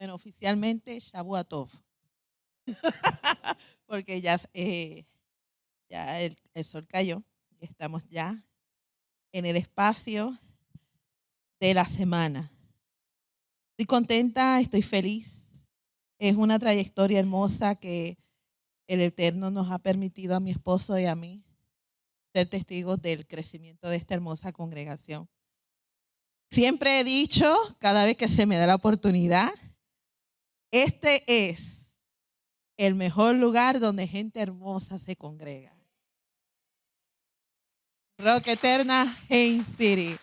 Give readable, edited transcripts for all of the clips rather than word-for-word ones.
Bueno, oficialmente Shavuot Tov, porque ya el sol cayó y estamos ya en el espacio de la semana. Estoy contenta, estoy feliz. Es una trayectoria hermosa que el Eterno nos ha permitido a mi esposo y a mí ser testigos del crecimiento de esta hermosa congregación. Siempre he dicho, cada vez que se me da la oportunidad, este es el mejor lugar donde gente hermosa se congrega. Roca Eterna, Haines City.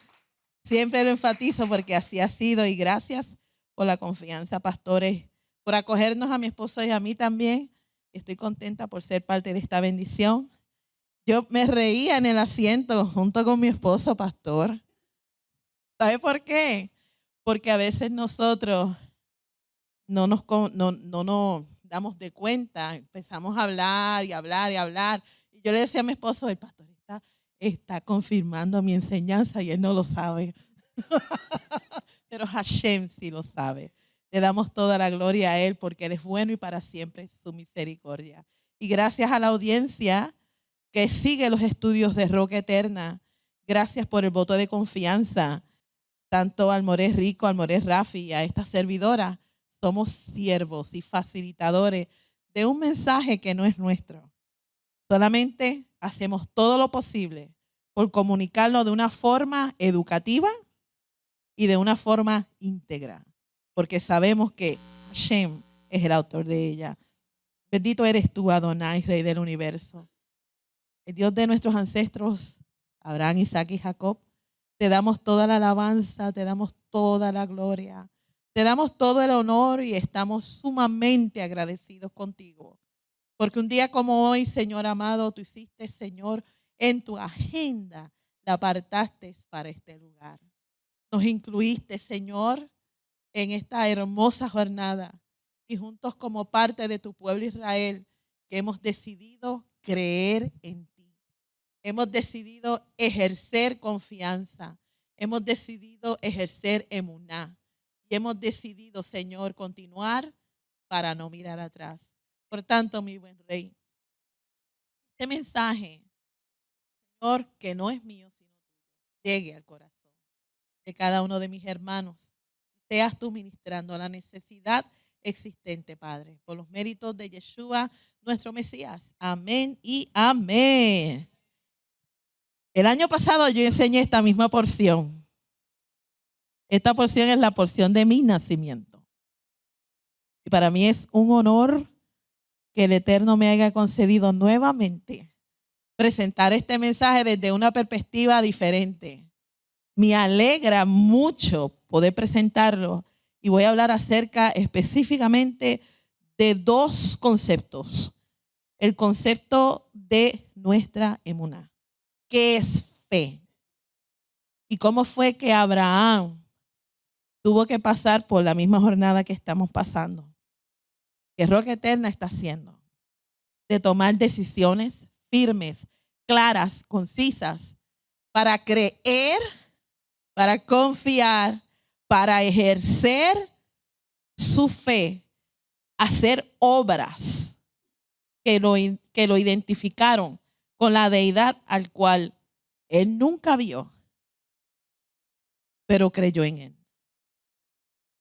Siempre lo enfatizo porque así ha sido y gracias por la confianza, pastores, por acogernos a mi esposo y a mí también. Estoy contenta por ser parte de esta bendición. Yo me reía en el asiento junto con mi esposo, pastor. ¿Sabe por qué? Porque a veces nosotros no nos damos de cuenta, empezamos a hablar y hablar y hablar. Y yo le decía a mi esposo, el pastor está confirmando mi enseñanza y él no lo sabe. Pero Hashem sí lo sabe. Le damos toda la gloria a él porque él es bueno y para siempre es su misericordia. Y gracias a la audiencia que sigue los estudios de Roca Eterna, gracias por el voto de confianza, tanto al Moré Rico, al Moré Rafi y a esta servidora. Somos siervos y facilitadores de un mensaje que no es nuestro. Solamente hacemos todo lo posible por comunicarlo de una forma educativa y de una forma íntegra, porque sabemos que Hashem es el autor de ella. Bendito eres tú, Adonai, Rey del universo. El Dios de nuestros ancestros, Abraham, Isaac y Jacob. Te damos toda la alabanza, te damos toda la gloria, te damos todo el honor y estamos sumamente agradecidos contigo. Porque un día como hoy, Señor amado, tú hiciste, Señor, en tu agenda, la apartaste para este lugar. Nos incluiste, Señor, en esta hermosa jornada y juntos como parte de tu pueblo Israel, que hemos decidido creer en ti. Hemos decidido ejercer confianza. Hemos decidido ejercer emuná. Y hemos decidido, Señor, continuar para no mirar atrás. Por tanto, mi buen Rey, este mensaje, Señor, que no es mío, sino tuyo, llegue al corazón de cada uno de mis hermanos. Seas tú ministrando la necesidad existente, Padre, por los méritos de Yeshua, nuestro Mesías. Amén y amén. El año pasado yo enseñé esta misma porción. Esta porción es la porción de mi nacimiento. Y para mí es un honor que el Eterno me haya concedido nuevamente presentar este mensaje desde una perspectiva diferente. Me alegra mucho poder presentarlo y voy a hablar acerca específicamente de dos conceptos. El concepto de nuestra emuná. ¿Qué es fe? ¿Y cómo fue que Abraham tuvo que pasar por la misma jornada que estamos pasando? Que Roca Eterna está haciendo. De tomar decisiones firmes, claras, concisas, para creer, para confiar, para ejercer su fe, hacer obras que lo identificaron con la deidad al cual él nunca vio, pero creyó en él.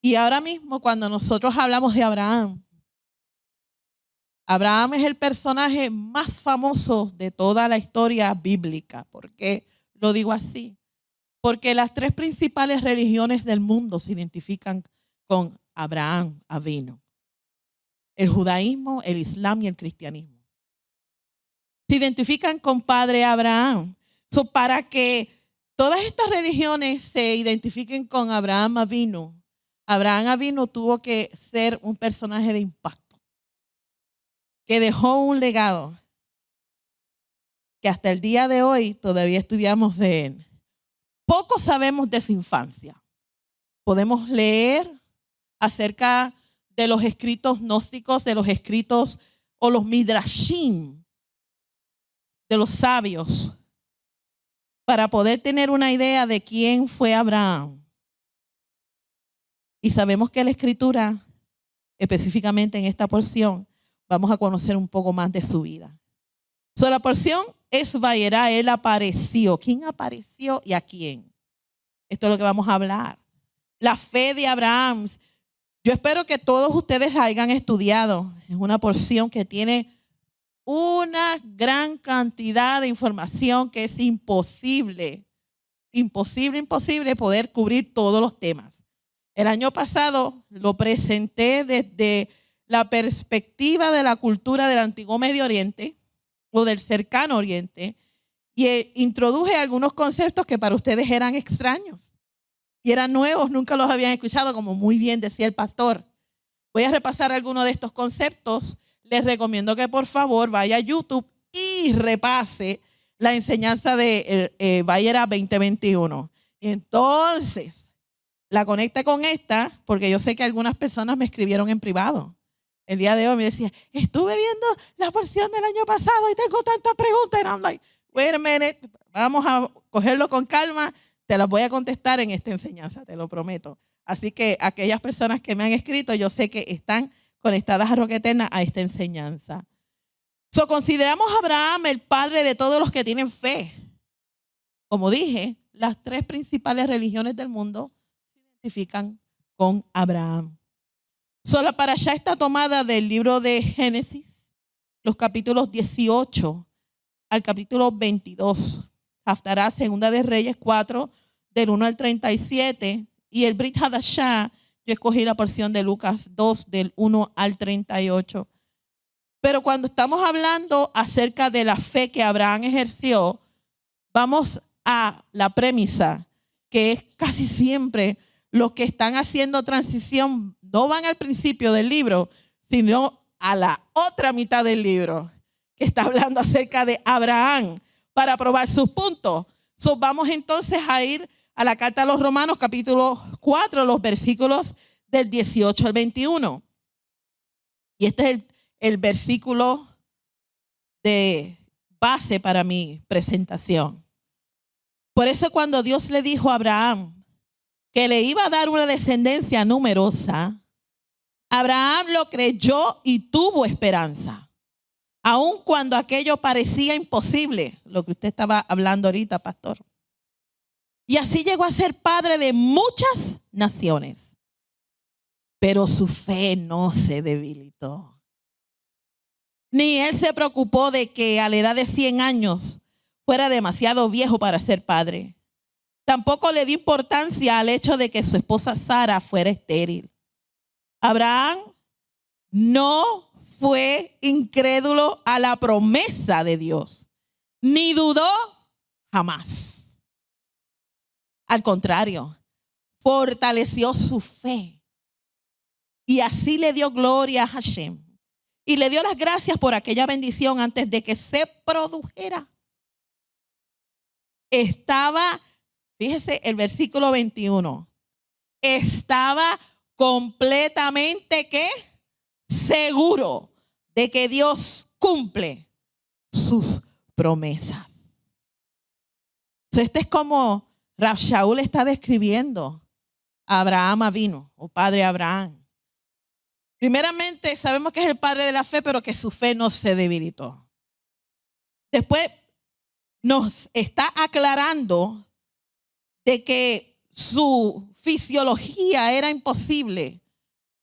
Y ahora mismo cuando nosotros hablamos de Abraham, Abraham es el personaje más famoso de toda la historia bíblica. ¿Por qué lo digo así? Porque las tres principales religiones del mundo se identifican con Abraham Avinu. El judaísmo, el islam y el cristianismo. Se identifican con Padre Abraham. Para que todas estas religiones se identifiquen con Abraham Avinu tuvo que ser un personaje de impacto, que dejó un legado, que hasta el día de hoy todavía estudiamos de él. Poco sabemos de su infancia. Podemos leer acerca de los escritos gnósticos, de los escritos o los midrashim de los sabios, para poder tener una idea de quién fue Abraham. Y sabemos que la escritura específicamente en esta porción, vamos a conocer un poco más de su vida. La porción es Vayera, él apareció. ¿Quién apareció y a quién? Esto es lo que vamos a hablar. La fe de Abraham. Yo espero que todos ustedes la hayan estudiado. Es una porción que tiene una gran cantidad de información que es imposible poder cubrir todos los temas. El año pasado lo presenté desde la perspectiva de la cultura del Antiguo Medio Oriente o del Cercano Oriente y introduje algunos conceptos que para ustedes eran extraños y eran nuevos, nunca los habían escuchado, como muy bien decía el pastor. Voy a repasar algunos de estos conceptos. Les recomiendo que por favor vaya a YouTube y repase la enseñanza de Vayera 2021. Entonces, la conecta con esta, porque yo sé que algunas personas me escribieron en privado. El día de hoy me decían, estuve viendo la porción del año pasado y tengo tantas preguntas. And I'm like, wait a minute, vamos a cogerlo con calma. Te las voy a contestar en esta enseñanza, te lo prometo. Así que aquellas personas que me han escrito, yo sé que están conectadas a Roca Eterna a esta enseñanza. Consideramos a Abraham el padre de todos los que tienen fe. Como dije, las tres principales religiones del mundo se identifican con Abraham. La parashá está tomada del libro de Génesis, los capítulos 18 al capítulo 22. Haftará, Segunda de Reyes 4, del 1 al 37. Y el Brit Hadashah, yo escogí la porción de Lucas 2, del 1 al 38. Pero cuando estamos hablando acerca de la fe que Abraham ejerció, vamos a la premisa, que es casi siempre los que están haciendo transición no van al principio del libro, sino a la otra mitad del libro, que está hablando acerca de Abraham para probar sus puntos. Vamos entonces a ir a la carta a los Romanos, capítulo 4, los versículos del 18 al 21. Y este es el versículo de base para mi presentación. Por eso cuando Dios le dijo a Abraham que le iba a dar una descendencia numerosa, Abraham lo creyó y tuvo esperanza, aun cuando aquello parecía imposible, lo que usted estaba hablando ahorita, pastor. Y así llegó a ser padre de muchas naciones, pero su fe no se debilitó. Ni él se preocupó de que a la edad de 100 años fuera demasiado viejo para ser padre. Tampoco le dio importancia al hecho de que su esposa Sara fuera estéril. Abraham no fue incrédulo a la promesa de Dios, ni dudó jamás. Al contrario, fortaleció su fe y así le dio gloria a Hashem y le dio las gracias por aquella bendición antes de que se produjera. Estaba, fíjese el versículo 21, estaba completamente ¿qué? Seguro de que Dios cumple sus promesas. Este es como Rav Shaul está describiendo a Abraham Avinu, o padre Abraham. Primeramente sabemos que es el padre de la fe, pero que su fe no se debilitó. Después nos está aclarando de que su fisiología era imposible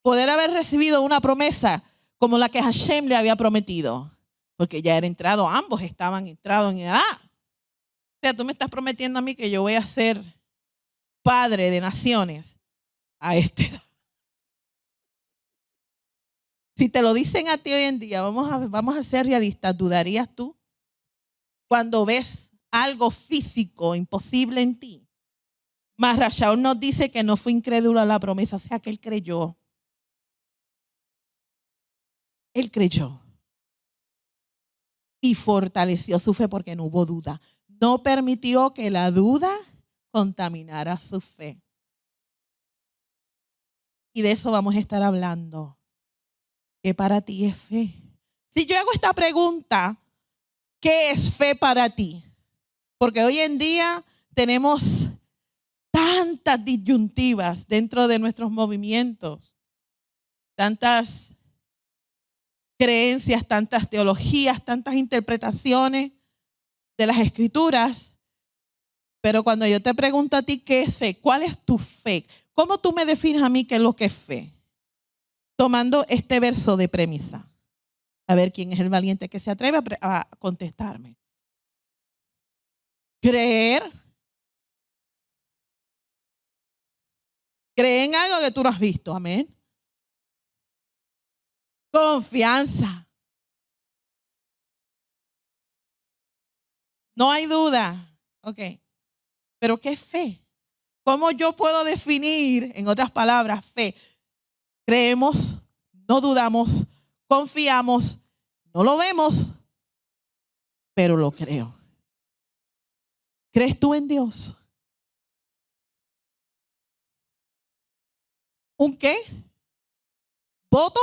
poder haber recibido una promesa como la que Hashem le había prometido, porque ya era entrado, ambos estaban entrados en edad. O sea, tú me estás prometiendo a mí que yo voy a ser padre de naciones a esta edad. Si te lo dicen a ti hoy en día, vamos a ser realistas, ¿dudarías tú cuando ves algo físico imposible en ti? Mas Rashaul nos dice que no fue incrédulo a la promesa, o sea que él creyó. Él creyó y fortaleció su fe porque no hubo duda. No permitió que la duda contaminara su fe. Y de eso vamos a estar hablando. ¿Qué para ti es fe? Si yo hago esta pregunta, ¿qué es fe para ti? Porque hoy en día tenemos tantas disyuntivas dentro de nuestros movimientos. tantas creencias, tantas teologías, tantas interpretaciones de las escrituras. Pero cuando yo te pregunto a ti qué es fe, ¿cuál es tu fe? ¿Cómo tú me defines a mí qué es lo que es fe? Tomando este verso de premisa. A ver quién es el valiente que se atreve a contestarme. Creer. Cree en algo que tú no has visto. Amén. Confianza. No hay duda. Ok. Pero ¿qué es fe? ¿Cómo yo puedo definir, en otras palabras, fe? Creemos, no dudamos, confiamos, no lo vemos, pero lo creo. ¿Crees tú en Dios? ¿Un qué? ¿Voto?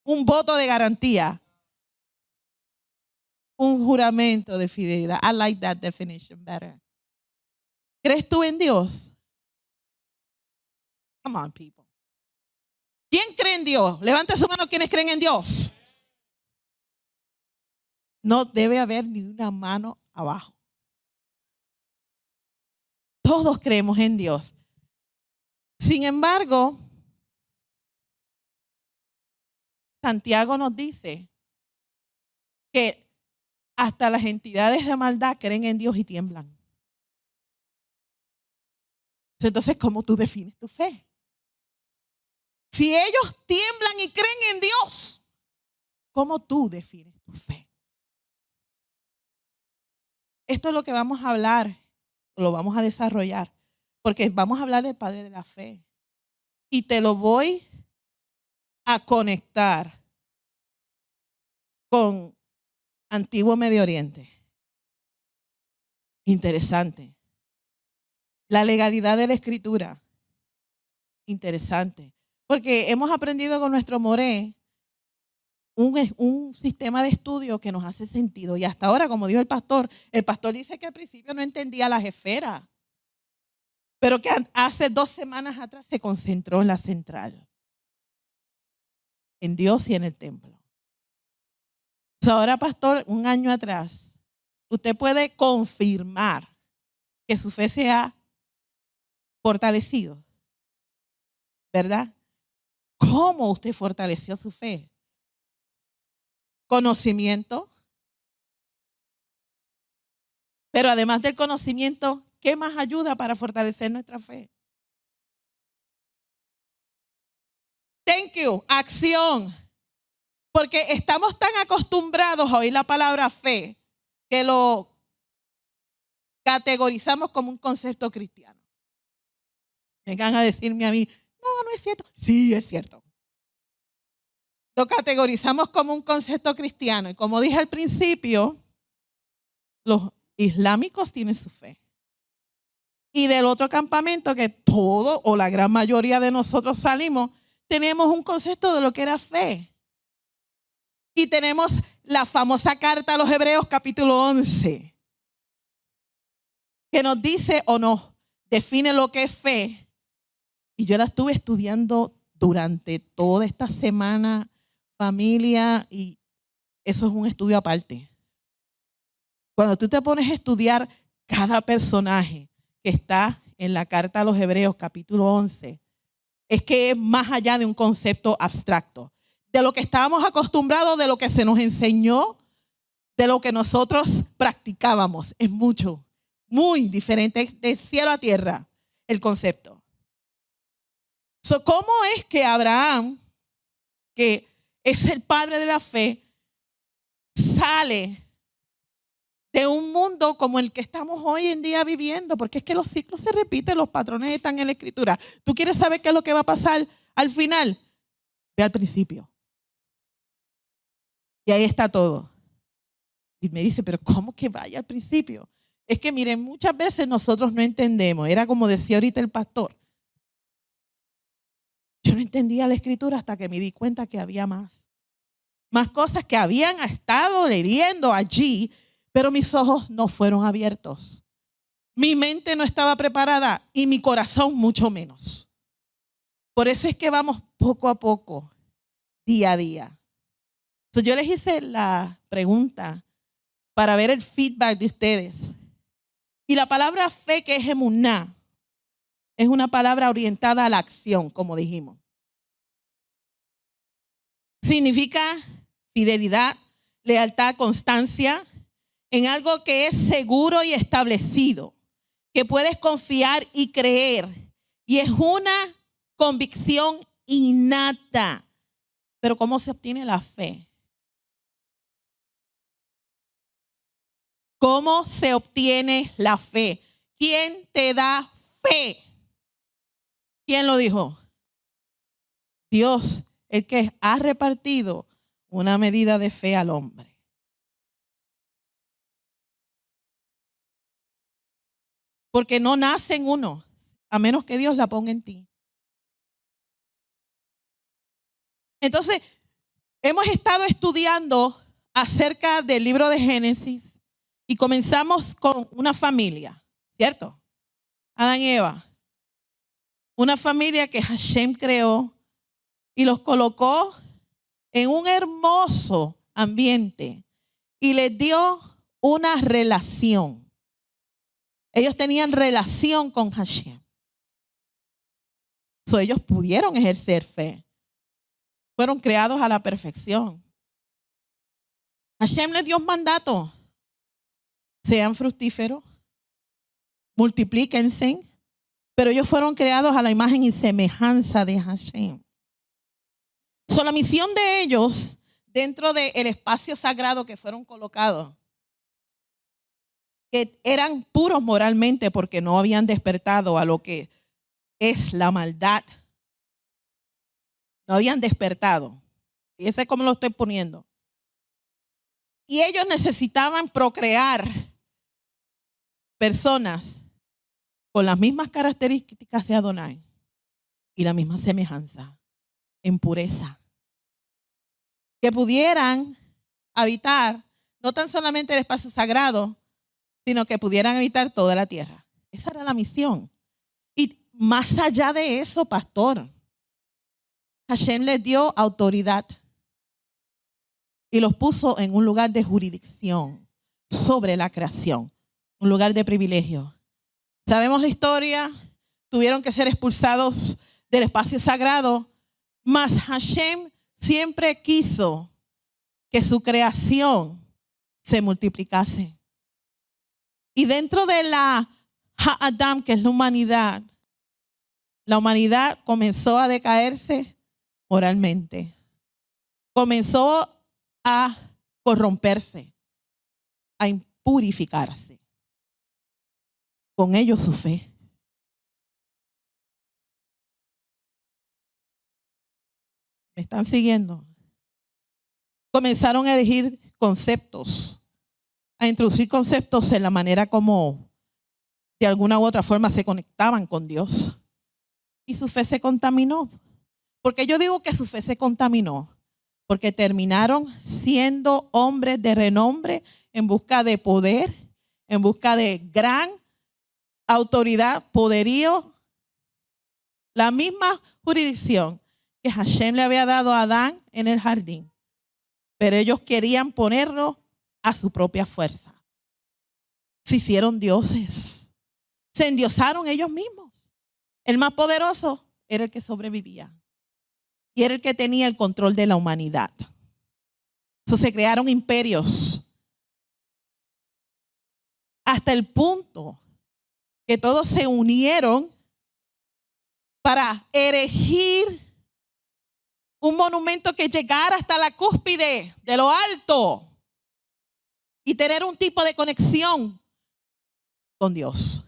Un voto de garantía. Un juramento de fidelidad. I like that definition better. ¿Crees tú en Dios? Come on, people. ¿Quién cree en Dios? Levante su mano quienes creen en Dios. No debe haber ni una mano abajo. Todos creemos en Dios. Sin embargo, Santiago nos dice que hasta las entidades de maldad creen en Dios y tiemblan. Entonces, ¿cómo tú defines tu fe? Si ellos tiemblan y creen en Dios, ¿cómo tú defines tu fe? Esto es lo que vamos a hablar, lo vamos a desarrollar, porque vamos a hablar del Padre de la fe. Y te lo voy a conectar con Antiguo Medio Oriente. Interesante. La legalidad de la escritura. Interesante. Porque hemos aprendido con nuestro Moré un sistema de estudio que nos hace sentido. Y hasta ahora, como dijo el pastor dice que al principio no entendía las esferas, pero que hace 2 semanas atrás se concentró en la central, en Dios y en el templo. Ahora, pastor, un año atrás, usted puede confirmar que su fe se ha fortalecido, ¿verdad? ¿Cómo usted fortaleció su fe? Conocimiento. Pero además del conocimiento, ¿qué más ayuda para fortalecer nuestra fe? Thank you. Acción. Porque estamos tan acostumbrados a oír la palabra fe que lo categorizamos como un concepto cristiano. Vengan a decirme a mí, no es cierto. Sí, es cierto. Lo categorizamos como un concepto cristiano. Y como dije al principio, los islámicos tienen su fe. Y del otro campamento que todo o la gran mayoría de nosotros salimos, tenemos un concepto de lo que era fe. Y tenemos la famosa carta a los Hebreos capítulo 11, que nos dice o nos define lo que es fe. Y yo la estuve estudiando durante toda esta semana, familia, y eso es un estudio aparte. Cuando tú te pones a estudiar cada personaje que está en la carta a los Hebreos capítulo 11, es que es más allá de un concepto abstracto, de lo que estábamos acostumbrados, de lo que se nos enseñó, de lo que nosotros practicábamos. Es mucho, muy diferente, de cielo a tierra el concepto. ¿Cómo es que Abraham, que es el padre de la fe, sale de un mundo como el que estamos hoy en día viviendo? Porque es que los ciclos se repiten, los patrones están en la escritura. ¿Tú quieres saber qué es lo que va a pasar al final? Ve al principio. Y ahí está todo. Y me dice, pero ¿cómo que vaya al principio? Es que miren, muchas veces nosotros no entendemos. Era como decía ahorita el pastor. Yo no entendía la escritura hasta que me di cuenta que había más. Más cosas que habían estado leyendo allí, pero mis ojos no fueron abiertos. Mi mente no estaba preparada y mi corazón mucho menos. Por eso es que vamos poco a poco, día a día. Entonces yo les hice la pregunta para ver el feedback de ustedes. Y la palabra fe, que es emuná, es una palabra orientada a la acción, como dijimos. Significa fidelidad, lealtad, constancia en algo que es seguro y establecido, que puedes confiar y creer. Y es una convicción innata. Pero ¿cómo se obtiene la fe? ¿Cómo se obtiene la fe? ¿Quién te da fe? ¿Quién lo dijo? Dios, el que ha repartido una medida de fe al hombre. Porque no nace en uno, a menos que Dios la ponga en ti. Entonces, hemos estado estudiando acerca del libro de Génesis y comenzamos con una familia, ¿cierto? Adán y Eva. Una familia que Hashem creó y los colocó en un hermoso ambiente y les dio una relación. Ellos tenían relación con Hashem. Ellos pudieron ejercer fe. Fueron creados a la perfección. Hashem les dio un mandato. Sean fructíferos, multiplíquense, pero ellos fueron creados a la imagen y semejanza de Hashem. La misión de ellos dentro del espacio sagrado que fueron colocados, que eran puros moralmente porque no habían despertado a lo que es la maldad. No habían despertado. Fíjense cómo lo estoy poniendo. Y ellos necesitaban procrear personas con las mismas características de Adonai y la misma semejanza en pureza. Que pudieran habitar no tan solamente el espacio sagrado, sino que pudieran habitar toda la tierra. Esa era la misión. Y más allá de eso, pastor, Hashem les dio autoridad y los puso en un lugar de jurisdicción sobre la creación, un lugar de privilegio. Sabemos la historia, tuvieron que ser expulsados del espacio sagrado, mas Hashem siempre quiso que su creación se multiplicase. Y dentro de la Ha'adam, que es la humanidad comenzó a decaerse moralmente. Comenzó a corromperse, a impurificarse. Con ello su fe. ¿Me están siguiendo? Comenzaron a elegir conceptos, a introducir conceptos en la manera como de alguna u otra forma se conectaban con Dios. Y su fe se contaminó. Porque yo digo que su fe se contaminó, porque terminaron siendo hombres de renombre en busca de poder, en busca de gran autoridad, poderío, la misma jurisdicción que Hashem le había dado a Adán en el jardín. Pero ellos querían ponerlo a su propia fuerza. Se hicieron dioses. Se endiosaron ellos mismos. El más poderoso era el que sobrevivía. Y era el que tenía el control de la humanidad. Entonces se crearon imperios. Hasta el punto que todos se unieron para erigir un monumento que llegara hasta la cúspide de lo alto y tener un tipo de conexión con Dios.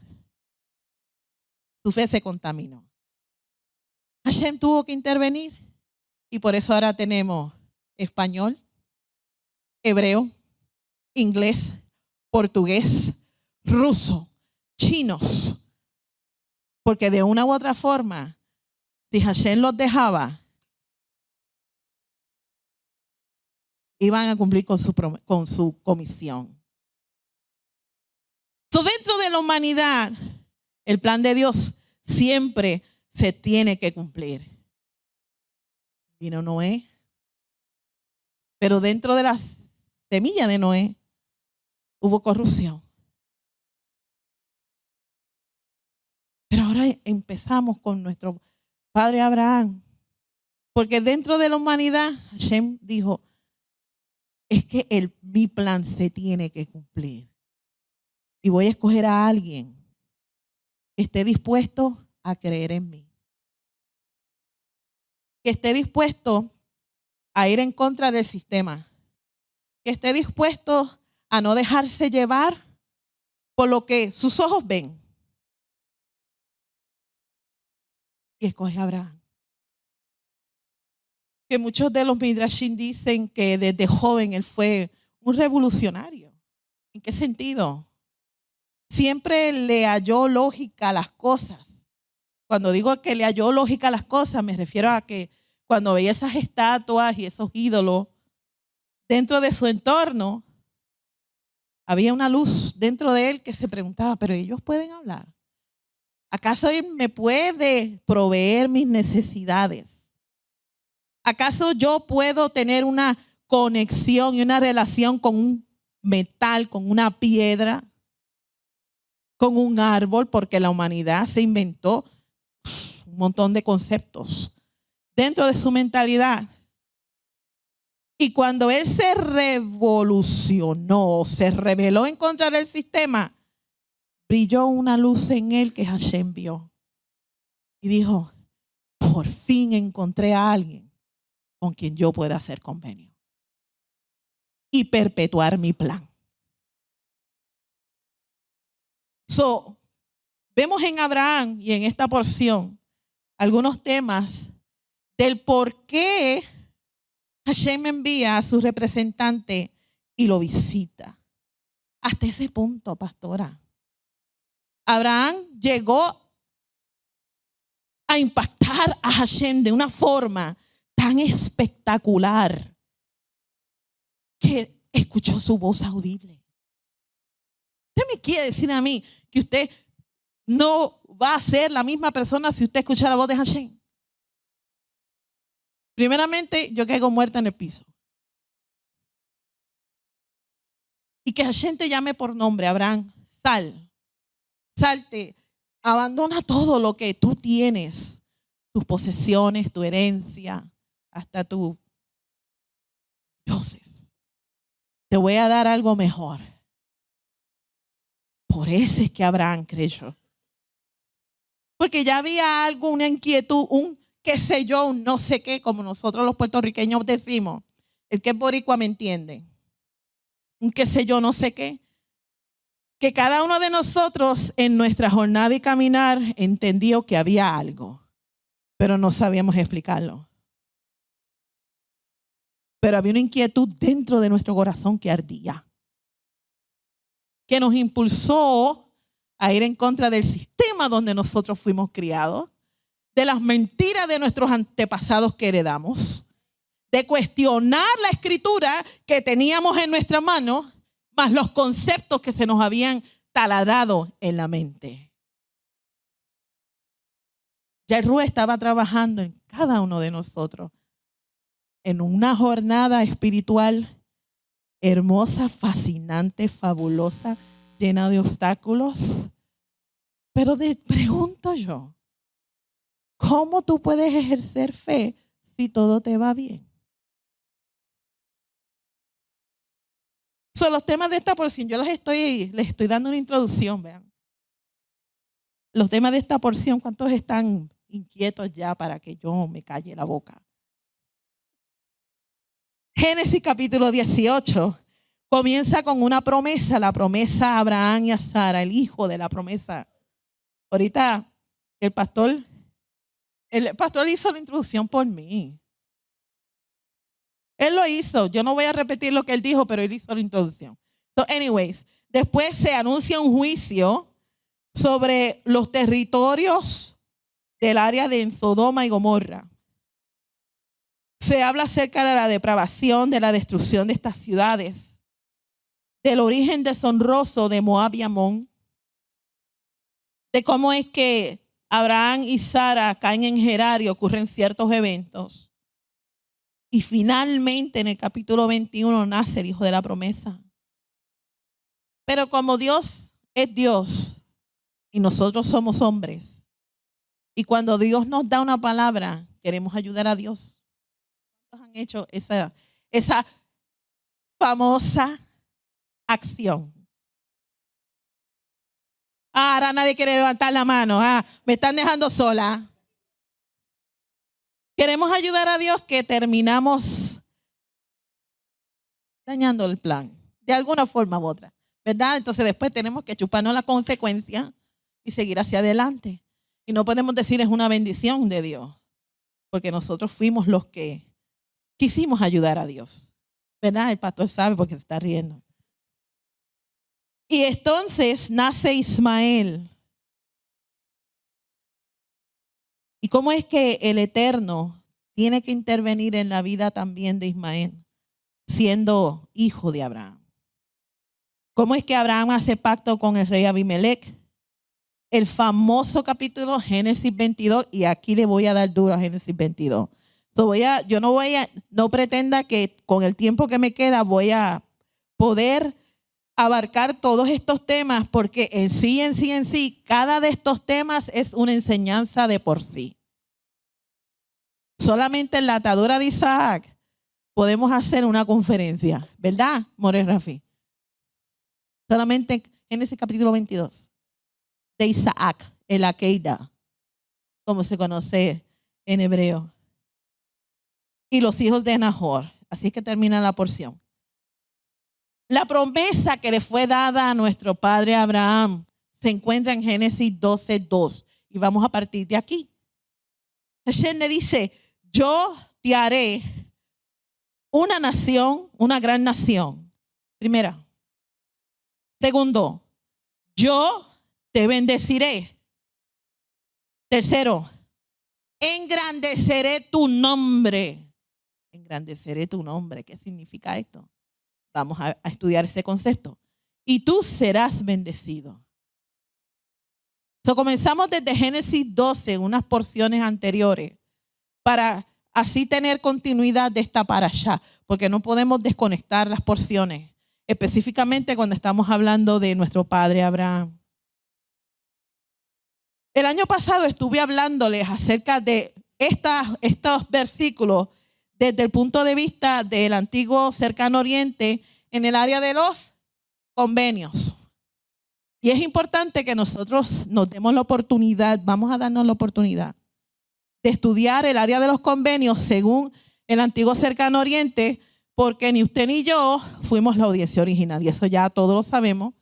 Su fe se contaminó. Hashem tuvo que intervenir y por eso ahora tenemos español, hebreo, inglés, portugués, ruso, chinos. Porque de una u otra forma, si Hashem los dejaba, iban a cumplir con su comisión. Dentro de la humanidad, el plan de Dios siempre se tiene que cumplir. Vino Noé. Pero dentro de la semilla de Noé hubo corrupción. Pero ahora empezamos con nuestro padre Abraham. Porque dentro de la humanidad, Hashem dijo, es que mi plan se tiene que cumplir. Y voy a escoger a alguien que esté dispuesto a creer en mí. Que esté dispuesto a ir en contra del sistema. Que esté dispuesto a no dejarse llevar por lo que sus ojos ven. Y escoge a Abraham. Que muchos de los midrashim dicen que desde joven él fue un revolucionario. ¿En qué sentido? Siempre le halló lógica a las cosas. Cuando digo que le halló lógica a las cosas, me refiero a que cuando veía esas estatuas y esos ídolos dentro de su entorno, había una luz dentro de él que se preguntaba, ¿pero ellos pueden hablar? ¿Acaso él me puede proveer mis necesidades? ¿Acaso yo puedo tener una conexión y una relación con un metal, con una piedra, con un árbol? Porque la humanidad se inventó un montón de conceptos dentro de su mentalidad. Y cuando él se revolucionó, se rebeló en contra del sistema, brilló una luz en él que Hashem vio. Y dijo, por fin encontré a alguien con quien yo pueda hacer convenio y perpetuar mi plan. Vemos en Abraham y en esta porción algunos temas del por qué Hashem envía a su representante y lo visita. Hasta ese punto, pastora. Abraham llegó a impactar a Hashem de una forma tan espectacular que escuchó su voz audible. ¿Usted me quiere decir a mí que usted no va a ser la misma persona si usted escucha la voz de Hashem? Primeramente, yo caigo muerta en el piso. Y que Hashem te llame por nombre, Abraham, salte, abandona todo lo que tú tienes, tus posesiones, tu herencia, hasta tus dioses. Te voy a dar algo mejor. Por eso es que Abraham creyó. Porque ya había algo, una inquietud, un qué sé yo, un no sé qué, como nosotros los puertorriqueños decimos. El que es boricua me entiende. Un qué sé yo, no sé qué. Que cada uno de nosotros en nuestra jornada y caminar entendió que había algo, pero no sabíamos explicarlo. Pero había una inquietud dentro de nuestro corazón que ardía, que nos impulsó a ir en contra del sistema donde nosotros fuimos criados, de las mentiras de nuestros antepasados que heredamos, de cuestionar la escritura que teníamos en nuestra mano, más los conceptos que se nos habían taladrado en la mente. Yairú estaba trabajando en cada uno de nosotros en una jornada espiritual hermosa, fascinante, fabulosa, llena de obstáculos. Pero pregunto yo, ¿cómo tú puedes ejercer fe si todo te va bien? Son los temas de esta porción. Yo les estoy dando una introducción, vean. Los temas de esta porción, ¿cuántos están inquietos ya para que yo me calle la boca? Génesis capítulo 18 comienza con una promesa, la promesa a Abraham y a Sara, el hijo de la promesa. Ahorita el pastor hizo la introducción por mí. Él lo hizo. Yo no voy a repetir lo que él dijo, pero él hizo la introducción. So, anyways, después se anuncia un juicio sobre los territorios del área de Sodoma y Gomorra. Se habla acerca de la depravación, de la destrucción de estas ciudades, del origen deshonroso de Moab y Amón, de cómo es que Abraham y Sara caen en Gerar y ocurren ciertos eventos. Y finalmente en el capítulo 21 nace el hijo de la promesa. Pero como Dios es Dios y nosotros somos hombres, y cuando Dios nos da una palabra, queremos ayudar a Dios. ¿Cuántos han hecho esa famosa acción? Ahora nadie quiere levantar la mano. Me están dejando sola. Queremos ayudar a Dios, que terminamos dañando el plan, de alguna forma u otra, ¿verdad? Entonces después tenemos que chuparnos la consecuencia y seguir hacia adelante. Y no podemos decir es una bendición de Dios, porque nosotros fuimos los que quisimos ayudar a Dios, ¿verdad? El pastor sabe porque se está riendo. Y entonces nace Ismael. ¿Y cómo es que el Eterno tiene que intervenir en la vida también de Ismael, siendo hijo de Abraham? ¿Cómo es que Abraham hace pacto con el rey Abimelech? El famoso capítulo Génesis 22, y aquí le voy a dar duro a Génesis 22. No pretenda que con el tiempo que me queda voy a poder abarcar todos estos temas, porque en sí, cada de estos temas es una enseñanza de por sí. Solamente en la atadura de Isaac podemos hacer una conferencia, ¿verdad, More Rafi? Solamente en ese capítulo 22 de Isaac, el Akeida, como se conoce en hebreo, y los hijos de Nahor. Así que termina la porción. La promesa que le fue dada a nuestro padre Abraham se encuentra en Génesis 12:2. Y vamos a partir de aquí. Hashem le dice: yo te haré una nación, una gran nación. Primera. Segundo, yo te bendeciré. Tercero, engrandeceré tu nombre. Engrandeceré tu nombre. ¿Qué significa esto? Vamos a estudiar ese concepto. Y tú serás bendecido. Comenzamos desde Génesis 12, unas porciones anteriores, para así tener continuidad de esta parashá, porque no podemos desconectar las porciones, específicamente cuando estamos hablando de nuestro padre Abraham. El año pasado estuve hablándoles acerca de estos versículos desde el punto de vista del antiguo cercano oriente en el área de los convenios. Y es importante que nosotros nos demos la oportunidad, vamos a darnos la oportunidad de estudiar el área de los convenios según el antiguo cercano oriente, porque ni usted ni yo fuimos la audiencia original, y eso ya todos lo sabemos.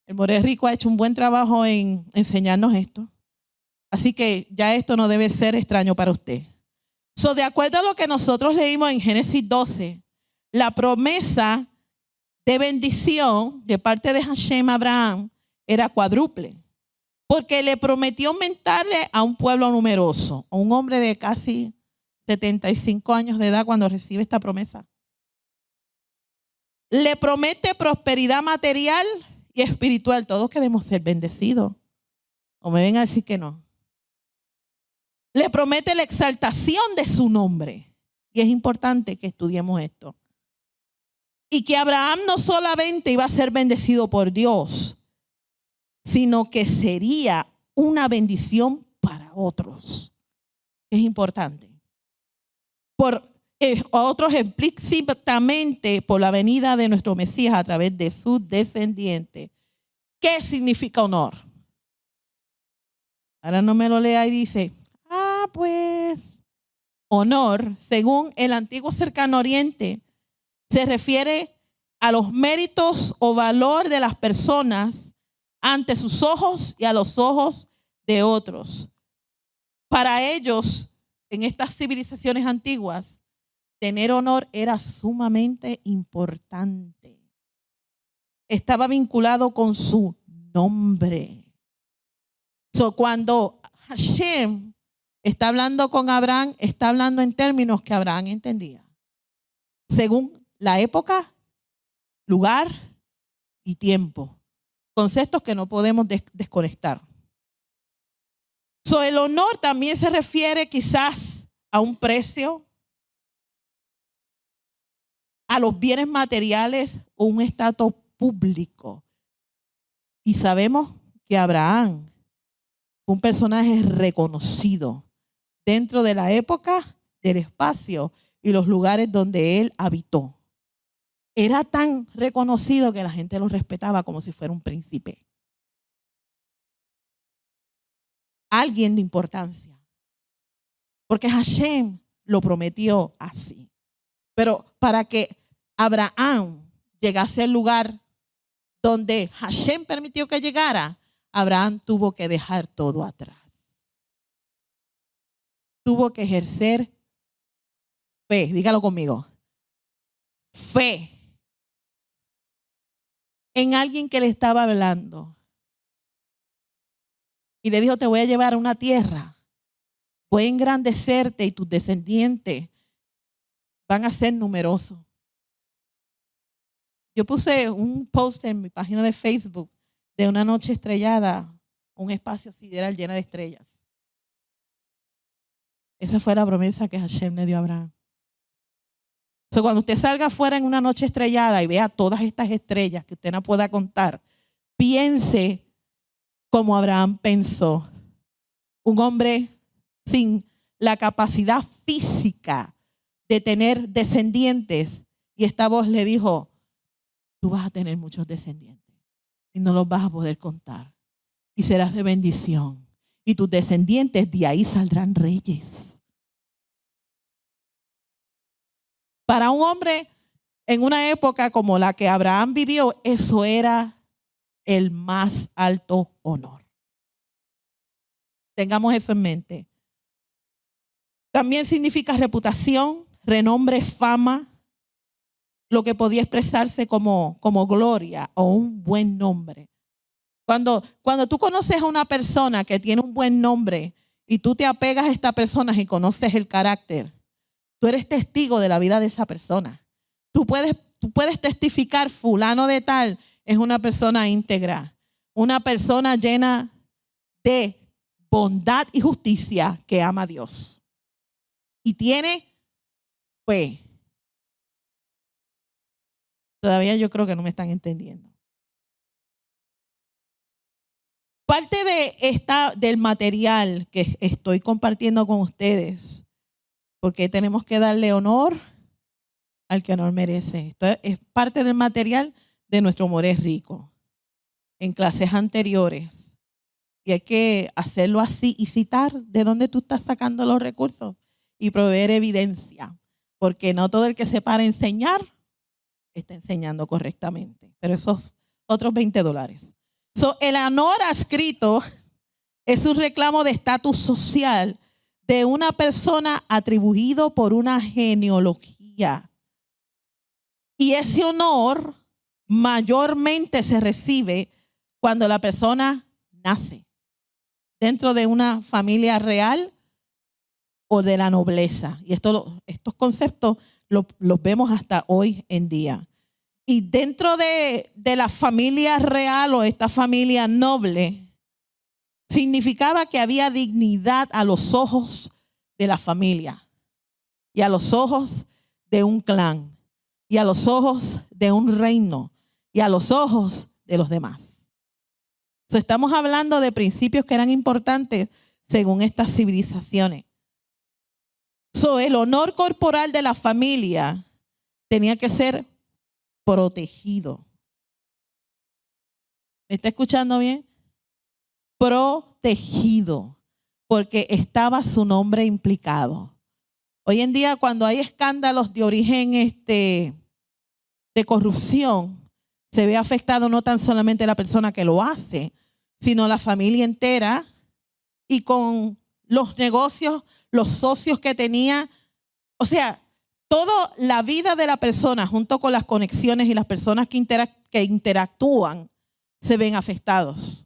El More Rico ha hecho un buen trabajo en enseñarnos esto. Así que ya esto no debe ser extraño para usted. De acuerdo a lo que nosotros leímos en Génesis 12, la promesa de bendición de parte de Hashem a Abraham era cuádruple, porque le prometió aumentarle a un pueblo numeroso, a un hombre de casi 75 años de edad cuando recibe esta promesa. Le promete prosperidad material y espiritual. Todos queremos ser bendecidos. O me ven a decir que no. Le promete la exaltación de su nombre. Y es importante que estudiemos esto. Y que Abraham no solamente iba a ser bendecido por Dios, sino que sería una bendición para otros. Es importante. Por otros explícitamente por la venida de nuestro Mesías a través de sus descendientes. ¿Qué significa honor? Ahora no me lo lea y dice, pues honor, según el antiguo cercano oriente, se refiere a los méritos o valor de las personas ante sus ojos y a los ojos de otros. Para ellos, en estas civilizaciones antiguas, tener honor era sumamente importante. Estaba vinculado con su nombre. Cuando Hashem está hablando con Abraham, está hablando en términos que Abraham entendía, según la época, lugar y tiempo. Conceptos que no podemos desconectar. El honor también se refiere quizás a un precio, a los bienes materiales un estatus público. Y sabemos que Abraham fue un personaje reconocido dentro de la época, del espacio y los lugares donde él habitó. Era tan reconocido que la gente lo respetaba como si fuera un príncipe. Alguien de importancia. Porque Hashem lo prometió así. Pero para que Abraham llegase al lugar donde Hashem permitió que llegara, Abraham tuvo que dejar todo atrás. Tuvo que ejercer fe. Dígalo conmigo. Fe en alguien que le estaba hablando. Y le dijo, te voy a llevar a una tierra. Voy a engrandecerte y tus descendientes van a ser numerosos. Yo puse un post en mi página de Facebook de una noche estrellada, un espacio sideral lleno de estrellas. Esa fue la promesa que Hashem le dio a Abraham. So, cuando usted salga afuera en una noche estrellada y vea todas estas estrellas que usted no pueda contar, piense como Abraham pensó. Un hombre sin la capacidad física de tener descendientes. Y esta voz le dijo, tú vas a tener muchos descendientes y no los vas a poder contar. Y serás de bendición. Y tus descendientes, de ahí saldrán reyes. Para un hombre en una época como la que Abraham vivió, eso era el más alto honor. Tengamos eso en mente. También significa reputación, renombre, fama, lo que podía expresarse como gloria o un buen nombre. Cuando tú conoces a una persona que tiene un buen nombre y tú te apegas a esta persona y conoces el carácter, tú eres testigo de la vida de esa persona. Tú puedes testificar, fulano de tal es una persona íntegra, una persona llena de bondad y justicia que ama a Dios. Y tiene fe. Todavía yo creo que no me están entendiendo. Parte del material que estoy compartiendo con ustedes, porque tenemos que darle honor al que honor merece. Esto es parte del material de Nuestro Amor es Rico. En clases anteriores. Y hay que hacerlo así y citar de dónde tú estás sacando los recursos y proveer evidencia. Porque no todo el que se para a enseñar está enseñando correctamente. Pero esos otros $20. El honor adscrito es un reclamo de estatus social de una persona atribuido por una genealogía. Y ese honor mayormente se recibe cuando la persona nace dentro de una familia real o de la nobleza. Y estos conceptos los vemos hasta hoy en día. Y dentro de la familia real o esta familia noble, significaba que había dignidad a los ojos de la familia y a los ojos de un clan y a los ojos de un reino y a los ojos de los demás. Estamos hablando de principios que eran importantes según estas civilizaciones. El honor corporal de la familia tenía que ser protegido. ¿Me está escuchando bien? Protegido, porque estaba su nombre implicado. Hoy en día, cuando hay escándalos de origen de corrupción, se ve afectado no tan solamente la persona que lo hace, sino la familia entera, y con los negocios, los socios que tenía. O sea, toda la vida de la persona junto con las conexiones y las personas que interactúan se ven afectados.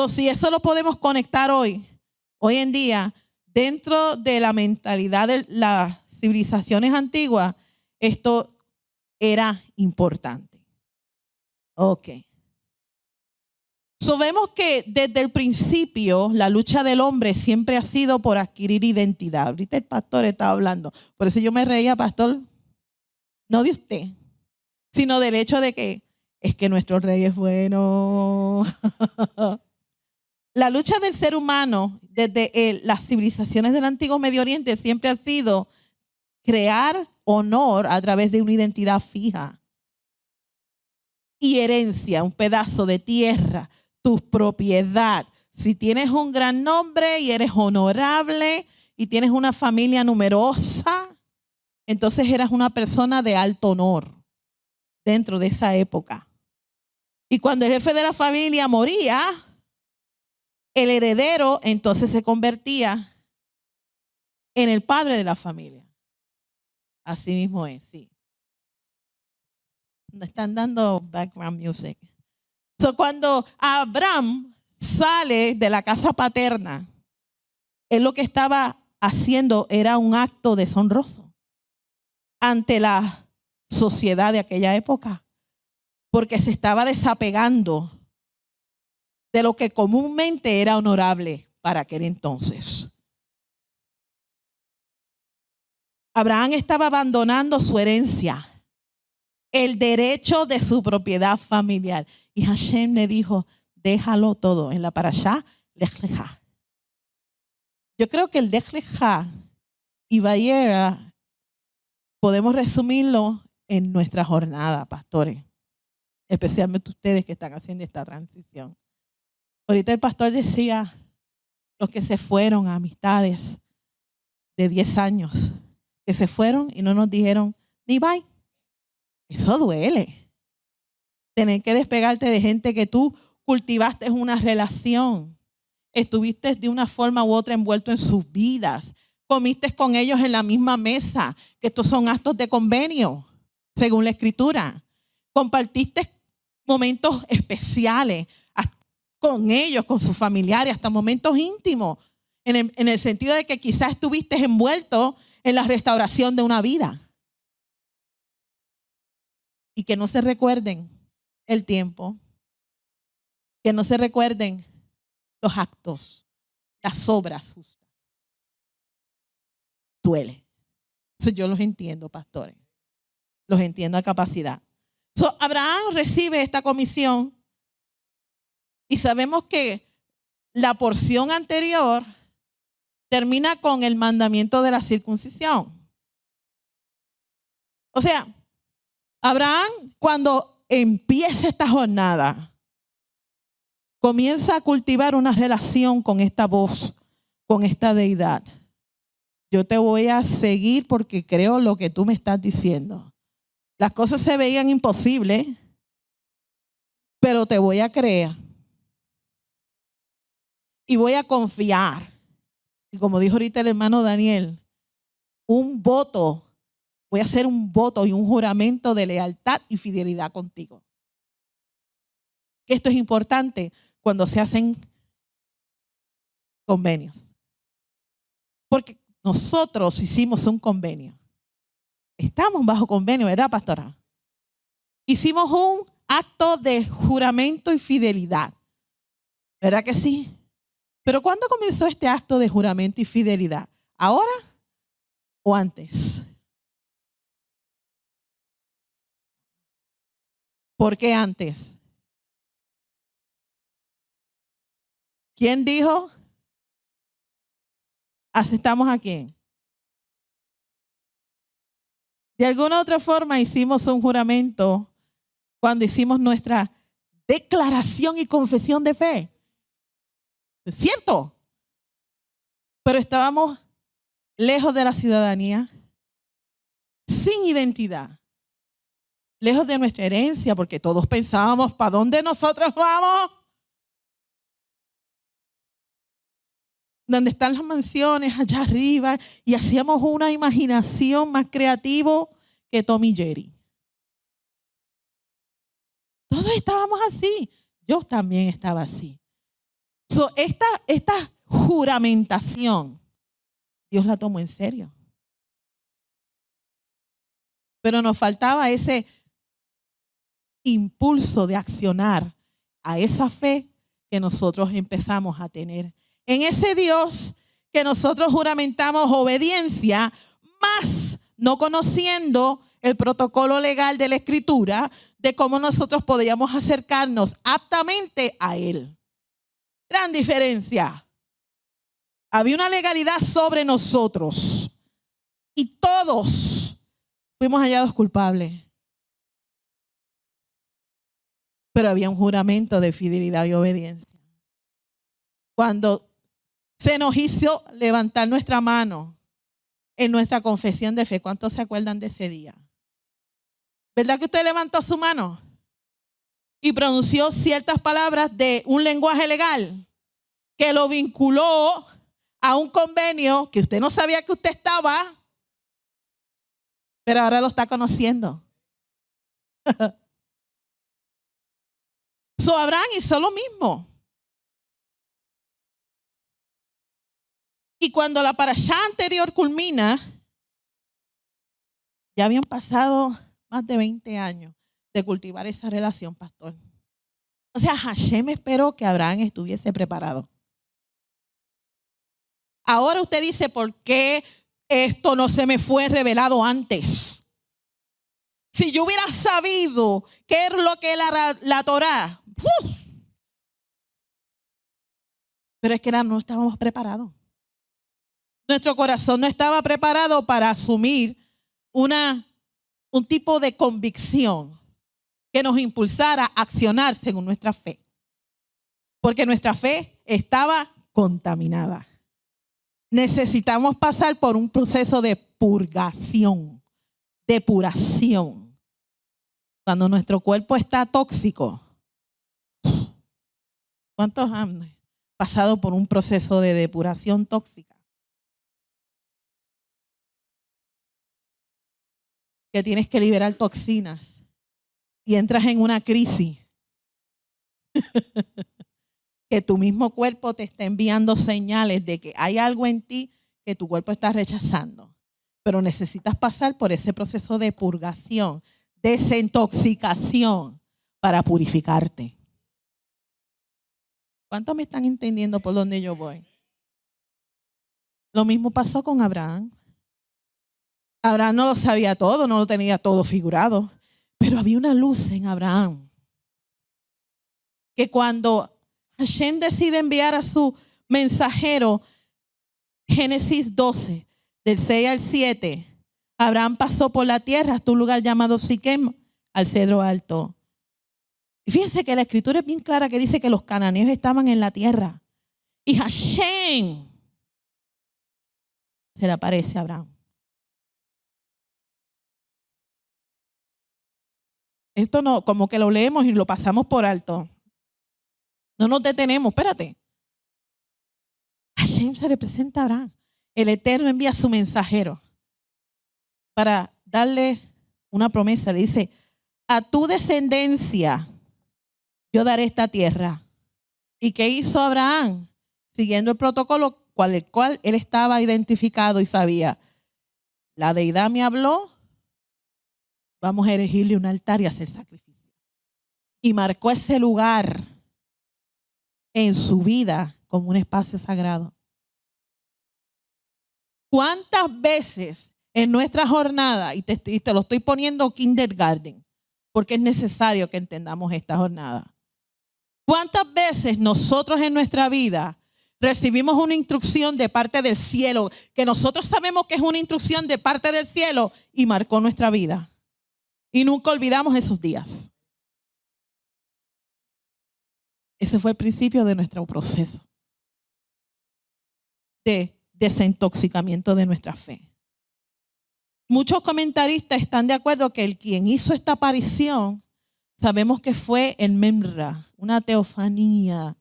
Si eso lo podemos conectar hoy en día, dentro de la mentalidad de las civilizaciones antiguas, esto era importante. Ok. Vemos que desde el principio la lucha del hombre siempre ha sido por adquirir identidad. Ahorita el pastor estaba hablando. Por eso yo me reía, pastor. no de usted, sino del hecho de que es que nuestro rey es bueno. La lucha del ser humano desde las civilizaciones del antiguo Medio Oriente siempre ha sido crear honor a través de una identidad fija y herencia, un pedazo de tierra, tu propiedad. Si tienes un gran nombre y eres honorable y tienes una familia numerosa, entonces eras una persona de alto honor dentro de esa época. Y cuando el jefe de la familia moría, el heredero entonces se convertía en el padre de la familia. Así mismo es, sí. Nos están dando background music. So, cuando Abraham sale de la casa paterna, él lo que estaba haciendo era un acto deshonroso ante la sociedad de aquella época, porque se estaba desapegando de lo que comúnmente era honorable para aquel entonces. Abraham estaba abandonando su herencia, el derecho de su propiedad familiar. Y Hashem le dijo, déjalo todo. En la parashá, Lech Lecha. Yo creo que el Lech Lecha y Vayera podemos resumirlo en nuestra jornada, pastores. Especialmente ustedes que están haciendo esta transición. Ahorita el pastor decía, los que se fueron a amistades de 10 años, que se fueron y no nos dijeron ni bye. Eso duele. Tener que despegarte de gente que tú cultivaste una relación. Estuviste de una forma u otra envuelto en sus vidas. Comiste con ellos en la misma mesa, que estos son actos de convenio, según la Escritura. Compartiste momentos especiales con ellos, con sus familiares, hasta momentos íntimos, en el sentido de que quizás estuviste envuelto en la restauración de una vida. Y que no se recuerden el tiempo, que no se recuerden los actos, las obras justas. Duele. Eso yo los entiendo, pastores. Los entiendo a capacidad. Abraham recibe esta comisión y sabemos que la porción anterior termina con el mandamiento de la circuncisión. O sea, Abraham, cuando empieza esta jornada, comienza a cultivar una relación con esta voz, con esta deidad. Yo te voy a seguir porque creo lo que tú me estás diciendo. Las cosas se veían imposibles, pero te voy a creer. Y voy a confiar. Y como dijo ahorita el hermano Daniel, voy a hacer un voto y un juramento de lealtad y fidelidad contigo. Esto es importante cuando se hacen convenios. Porque nosotros hicimos un convenio. Estamos bajo convenio, ¿verdad, pastora? Hicimos un acto de juramento y fidelidad. ¿Verdad que sí? Pero ¿cuándo comenzó este acto de juramento y fidelidad? ¿Ahora o antes? ¿Por qué antes? ¿Quién dijo? ¿Aceptamos a quién? De alguna otra forma hicimos un juramento cuando hicimos nuestra declaración y confesión de fe. ¿Es cierto? Pero estábamos lejos de la ciudadanía, sin identidad, lejos de nuestra herencia, porque todos pensábamos, ¿para dónde nosotros vamos? Donde están las mansiones, allá arriba, y hacíamos una imaginación más creativa que Tom y Jerry. Todos estábamos así. Yo también estaba así. Esta juramentación, Dios la tomó en serio. Pero nos faltaba ese impulso de accionar a esa fe que nosotros empezamos a tener. En ese Dios que nosotros juramentamos obediencia, más no conociendo el protocolo legal de la Escritura de cómo nosotros podíamos acercarnos aptamente a Él. Gran diferencia. Había una legalidad sobre nosotros y todos fuimos hallados culpables. Pero había un juramento de fidelidad y obediencia. Cuando se nos hizo levantar nuestra mano en nuestra confesión de fe, ¿cuántos se acuerdan de ese día? ¿Verdad que usted levantó su mano y pronunció ciertas palabras de un lenguaje legal que lo vinculó a un convenio que usted no sabía que usted estaba, pero ahora lo está conociendo? Abraham hizo lo mismo. Y cuando la parashá anterior culmina, ya habían pasado más de 20 años de cultivar esa relación, pastor. O sea, Hashem esperó que Abraham estuviese preparado. Ahora usted dice, ¿por qué esto no se me fue revelado antes? Si yo hubiera sabido qué es lo que era la Torá. Pero es que no estábamos preparados. Nuestro corazón no estaba preparado para asumir un tipo de convicción que nos impulsara a accionar según nuestra fe. Porque nuestra fe estaba contaminada. Necesitamos pasar por un proceso de purgación, depuración. Cuando nuestro cuerpo está tóxico. ¿Cuántos han pasado por un proceso de depuración tóxica? Que tienes que liberar toxinas y entras en una crisis. Que tu mismo cuerpo te está enviando señales de que hay algo en ti que tu cuerpo está rechazando. Pero necesitas pasar por ese proceso de purgación, desintoxicación para purificarte. ¿Cuántos me están entendiendo por dónde yo voy? Lo mismo pasó con Abraham. Abraham no lo sabía todo, no lo tenía todo figurado, pero había una luz en Abraham. Que cuando Hashem decide enviar a su mensajero, Génesis 12, del 6 al 7, Abraham pasó por la tierra hasta un lugar llamado Siquem, al cedro alto. Y fíjense que la escritura es bien clara que dice que los cananeos estaban en la tierra. Y Hashem se le aparece a Abraham. Esto no, como que lo leemos y lo pasamos por alto. No nos detenemos, espérate. Hashem se le presenta a Abraham. El Eterno envía a su mensajero para darle una promesa. Le dice, a tu descendencia yo daré esta tierra. ¿Y qué hizo Abraham? Siguiendo el protocolo el cual él estaba identificado y sabía. La deidad me habló. Vamos a erigirle un altar y hacer sacrificio. Y marcó ese lugar en su vida como un espacio sagrado. ¿Cuántas veces en nuestra jornada, y te lo estoy poniendo kindergarten, porque es necesario que entendamos esta jornada? ¿Cuántas veces nosotros en nuestra vida recibimos una instrucción de parte del cielo, que nosotros sabemos que es una instrucción de parte del cielo y marcó nuestra vida? Y nunca olvidamos esos días. Ese fue el principio de nuestro proceso de desintoxicamiento de nuestra fe. Muchos comentaristas están de acuerdo que el quien hizo esta aparición, sabemos que fue el Memra, una teofanía,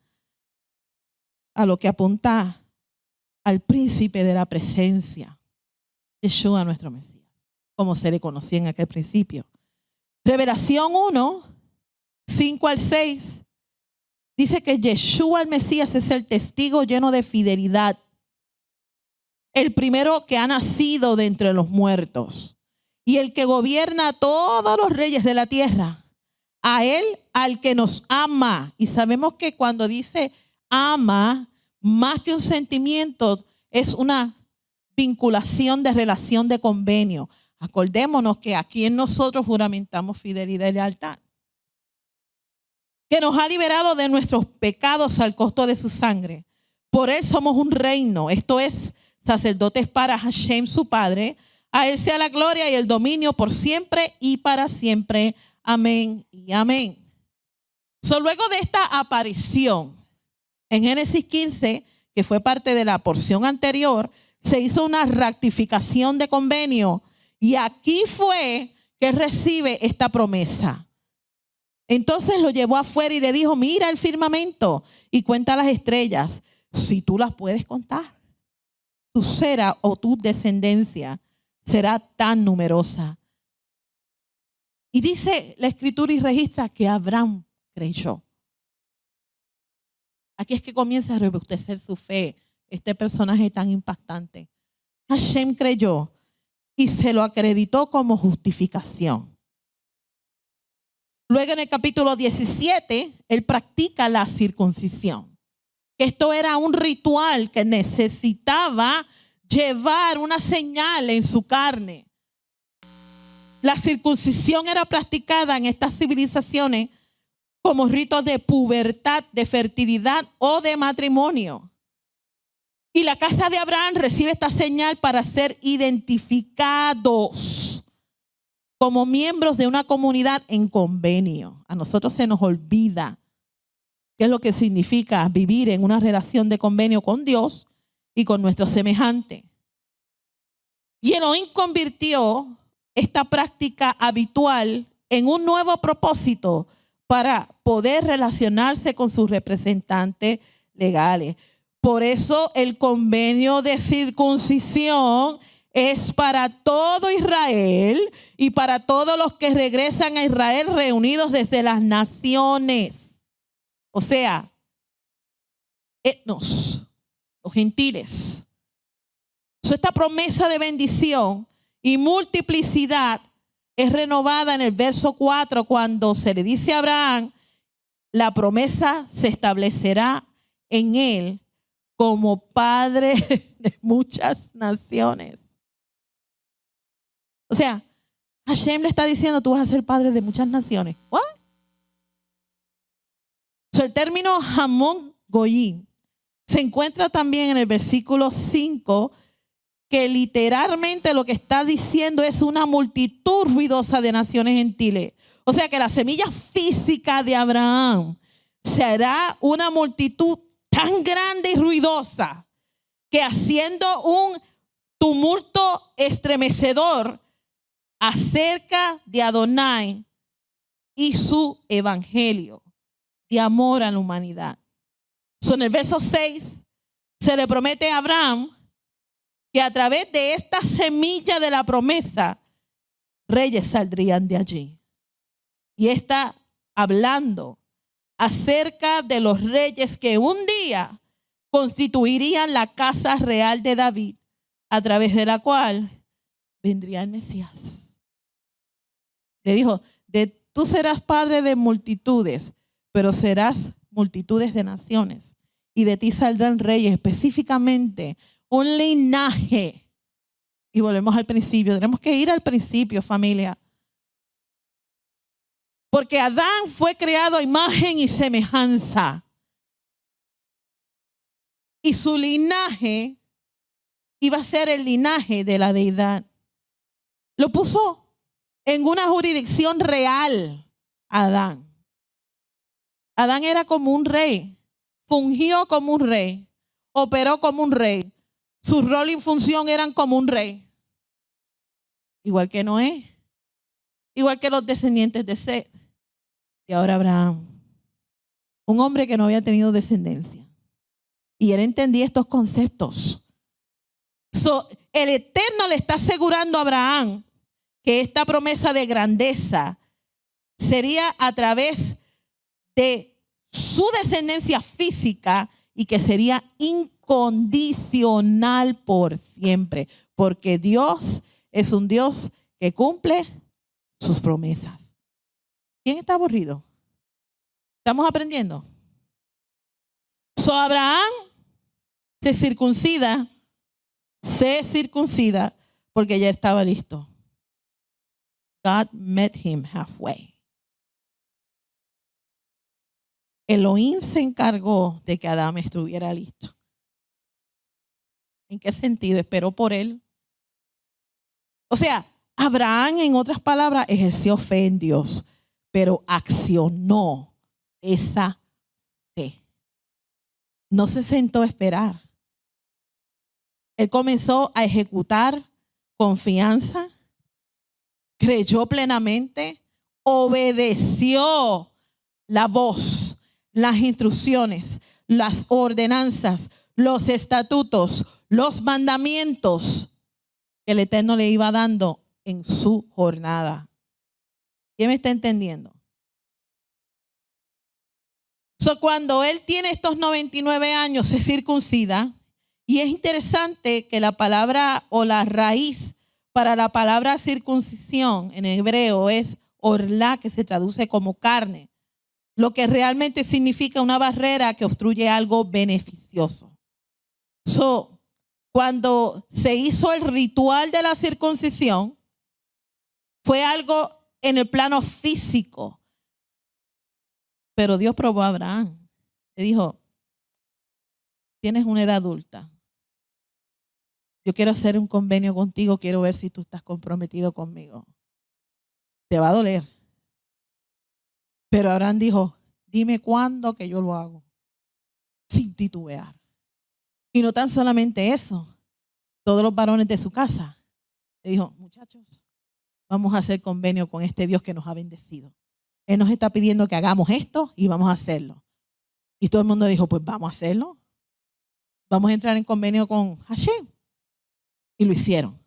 a lo que apunta al príncipe de la presencia, Yeshua nuestro Mesías, como se le conocía en aquel principio. Revelación 1, 5 al 6, dice que Yeshua el Mesías es el testigo lleno de fidelidad, el primero que ha nacido de entre los muertos y el que gobierna a todos los reyes de la tierra. A él, al que nos ama. Y sabemos que cuando dice ama, más que un sentimiento, es una vinculación de relación de convenio. Acordémonos que aquí en nosotros juramentamos fidelidad y lealtad. Que nos ha liberado de nuestros pecados al costo de su sangre. Por él somos un reino, esto es, sacerdotes para Hashem su Padre. A él sea la gloria y el dominio por siempre y para siempre. Amén y amén. Luego de esta aparición en Génesis 15, que fue parte de la porción anterior, se hizo una ratificación de convenio. Y aquí fue que recibe esta promesa. Entonces lo llevó afuera y le dijo, mira el firmamento y cuenta las estrellas, si tú las puedes contar. Tu cera o tu descendencia será tan numerosa. Y dice la escritura y registra que Abraham creyó. Aquí es que comienza a robustecer su fe, este personaje tan impactante. Hashem creyó y se lo acreditó como justificación. Luego en el capítulo 17, él practica la circuncisión. Esto era un ritual que necesitaba llevar una señal en su carne. La circuncisión era practicada en estas civilizaciones como ritos de pubertad, de fertilidad o de matrimonio. Y la casa de Abraham recibe esta señal para ser identificados como miembros de una comunidad en convenio. A nosotros se nos olvida qué es lo que significa vivir en una relación de convenio con Dios y con nuestro semejante. Y Elohim convirtió esta práctica habitual en un nuevo propósito para poder relacionarse con sus representantes legales. Por eso el convenio de circuncisión es para todo Israel y para todos los que regresan a Israel reunidos desde las naciones. O sea, etnos, los gentiles. Esta promesa de bendición y multiplicidad es renovada en el verso 4 cuando se le dice a Abraham, la promesa se establecerá en él como padre de muchas naciones. O sea, Hashem le está diciendo, tú vas a ser padre de muchas naciones. ¿What? El término Hamon Goyim se encuentra también en el versículo 5, que literalmente lo que está diciendo es una multitud ruidosa de naciones gentiles. O sea que la semilla física de Abraham será una multitud tan grande y ruidosa que haciendo un tumulto estremecedor acerca de Adonai y su evangelio de amor a la humanidad. En el verso 6 se le promete a Abraham que a través de esta semilla de la promesa, reyes saldrían de allí. Y está hablando acerca de los reyes que un día constituirían la casa real de David, a través de la cual vendría el Mesías. Le dijo, tú serás padre de multitudes, pero serás multitudes de naciones. Y de ti saldrán reyes, específicamente un linaje. Y volvemos al principio. Tenemos que ir al principio, familia. Porque Adán fue creado a imagen y semejanza. Y su linaje iba a ser el linaje de la deidad. Lo puso en una jurisdicción real a Adán. Adán era como un rey. Fungió como un rey. Operó como un rey. Su rol y función eran como un rey. Igual que Noé. Igual que los descendientes de Set. Y ahora Abraham. Un hombre que no había tenido descendencia. Y él entendía estos conceptos. El Eterno le está asegurando a Abraham que esta promesa de grandeza sería a través de su descendencia física y que sería incondicional por siempre, porque Dios es un Dios que cumple sus promesas. ¿Quién está aburrido? ¿Estamos aprendiendo? Abraham se circuncida porque ya estaba listo. God met him halfway. Elohim se encargó de que Adán estuviera listo. ¿En qué sentido? Esperó por él. O sea, Abraham, en otras palabras, ejerció fe en Dios, pero accionó esa fe. No se sentó a esperar. Él comenzó a ejecutar confianza, creyó plenamente, obedeció la voz, las instrucciones, las ordenanzas, los estatutos, los mandamientos que el Eterno le iba dando en su jornada. ¿Quién me está entendiendo? Cuando él tiene estos 99 años, se circuncida. Y es interesante que la palabra o la raíz para la palabra circuncisión en hebreo es orla, que se traduce como carne, lo que realmente significa una barrera que obstruye algo beneficioso. Cuando se hizo el ritual de la circuncisión, fue algo en el plano físico. Pero Dios probó a Abraham. Le dijo, tienes una edad adulta. Yo quiero hacer un convenio contigo. Quiero ver si tú estás comprometido conmigo. Te va a doler. Pero Abraham dijo, dime cuándo que yo lo hago. Sin titubear. Y no tan solamente eso. Todos los varones de su casa le dijo, muchachos, vamos a hacer convenio con este Dios que nos ha bendecido. Él nos está pidiendo que hagamos esto y vamos a hacerlo. Y todo el mundo dijo, pues vamos a hacerlo. Vamos a entrar en convenio con Hashem. Y lo hicieron.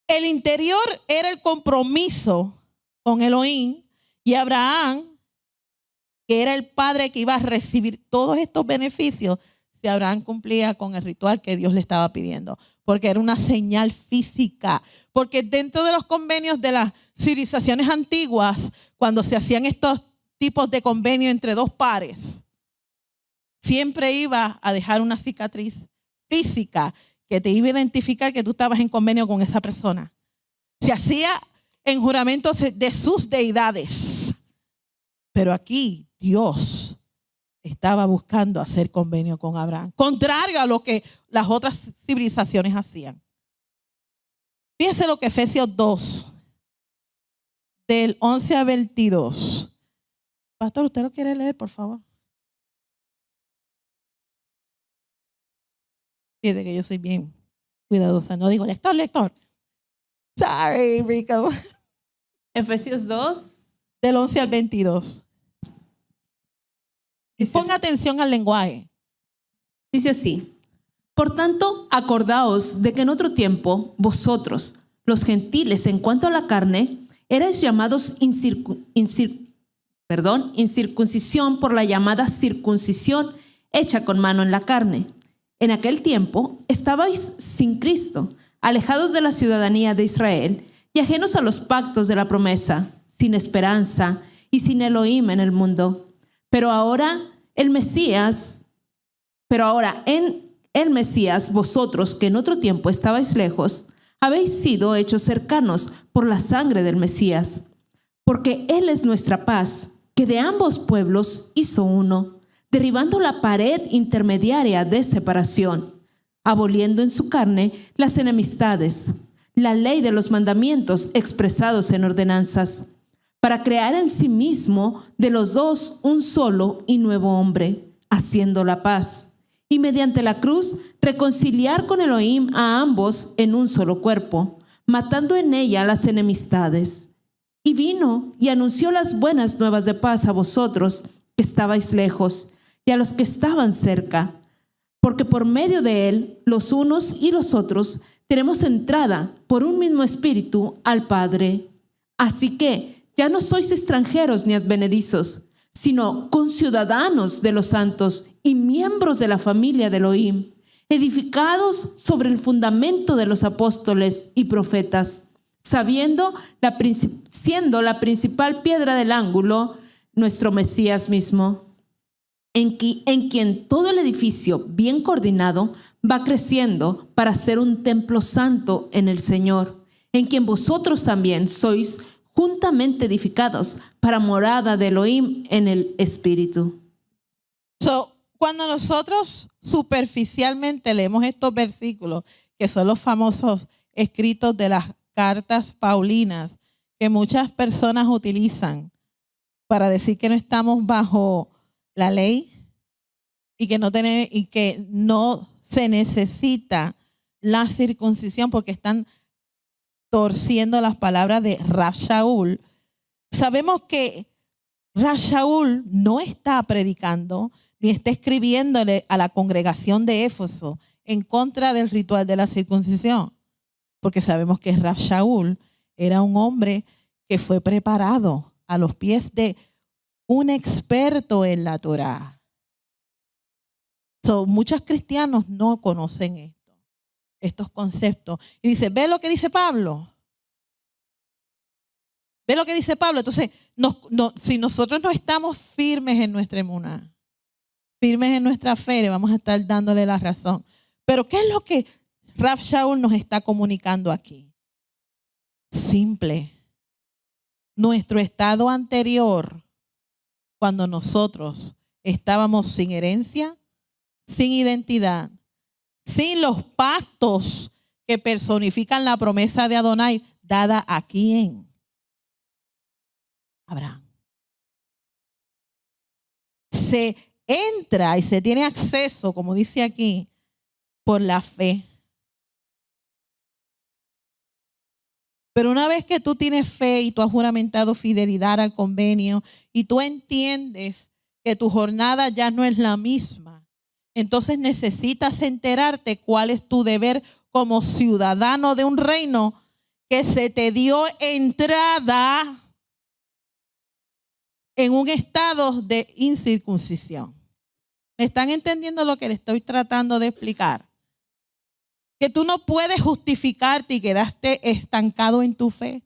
El interior era el compromiso con Elohim, y Abraham, que era el padre que iba a recibir todos estos beneficios, si Abraham cumplía con el ritual que Dios le estaba pidiendo, porque era una señal física. Porque dentro de los convenios de las civilizaciones antiguas, cuando se hacían estos tipos de convenios entre dos pares, siempre iba a dejar una cicatriz física que te iba a identificar que tú estabas en convenio con esa persona. Se hacía en juramentos de sus deidades. Pero aquí Dios estaba buscando hacer convenio con Abraham, contrario a lo que las otras civilizaciones hacían. Fíjese lo que Efesios 2, del 11 a 22. Pastor, ¿usted lo quiere leer, por favor? Fíjate que yo soy bien cuidadosa. No digo lector. Sorry, Rico. Efesios 2. Del 11 al 22. Y ponga atención al lenguaje. Dice así: por tanto, acordaos de que en otro tiempo vosotros, los gentiles, en cuanto a la carne, erais llamados incircuncisión por la llamada circuncisión hecha con mano en la carne. En aquel tiempo estabais sin Cristo, alejados de la ciudadanía de Israel y ajenos a los pactos de la promesa, sin esperanza y sin Elohim en el mundo. Pero ahora en el Mesías, vosotros que en otro tiempo estabais lejos, habéis sido hechos cercanos por la sangre del Mesías. Porque Él es nuestra paz, que de ambos pueblos hizo uno, derribando la pared intermediaria de separación, aboliendo en su carne las enemistades, la ley de los mandamientos expresados en ordenanzas, para crear en sí mismo de los dos un solo y nuevo hombre, haciendo la paz, y mediante la cruz reconciliar con Elohim a ambos en un solo cuerpo, matando en ella las enemistades. Y vino y anunció las buenas nuevas de paz a vosotros que estabais lejos y a los que estaban cerca, porque por medio de él los unos y los otros tenemos entrada por un mismo espíritu al Padre. Así que ya no sois extranjeros ni advenedizos, sino conciudadanos de los santos y miembros de la familia de Elohim, edificados sobre el fundamento de los apóstoles y profetas, siendo la principal piedra del ángulo nuestro Mesías mismo, en quien todo el edificio bien coordinado va creciendo para ser un templo santo en el Señor, en quien vosotros también sois juntamente edificados para morada de Elohim en el Espíritu. Cuando nosotros superficialmente leemos estos versículos, que son los famosos escritos de las cartas paulinas, que muchas personas utilizan para decir que no estamos bajo la ley y que no se necesita la circuncisión porque están torciendo las palabras de Rav Shaul. Sabemos que Rav Shaul no está predicando ni está escribiéndole a la congregación de Éfeso en contra del ritual de la circuncisión, porque sabemos que Rav Shaul era un hombre que fue preparado a los pies de un experto en la Torá. Muchos cristianos no conocen estos conceptos. Y dice, ¿ve lo que dice Pablo? ¿Ve lo que dice Pablo? Entonces, si nosotros no estamos firmes en nuestra emuná, firmes en nuestra fe, le vamos a estar dándole la razón. Pero ¿qué es lo que Rav Shaul nos está comunicando aquí? Simple. Nuestro estado anterior, cuando nosotros estábamos sin herencia, sin identidad, sin los pactos que personifican la promesa de Adonai dada a quién? Abraham. Se entra y se tiene acceso, como dice aquí, por la fe. Pero una vez que tú tienes fe y tú has juramentado fidelidad al convenio y tú entiendes que tu jornada ya no es la misma, entonces necesitas enterarte cuál es tu deber como ciudadano de un reino que se te dio entrada en un estado de incircuncisión. ¿Me están entendiendo lo que les estoy tratando de explicar? Que tú no puedes justificarte y quedaste estancado en tu fe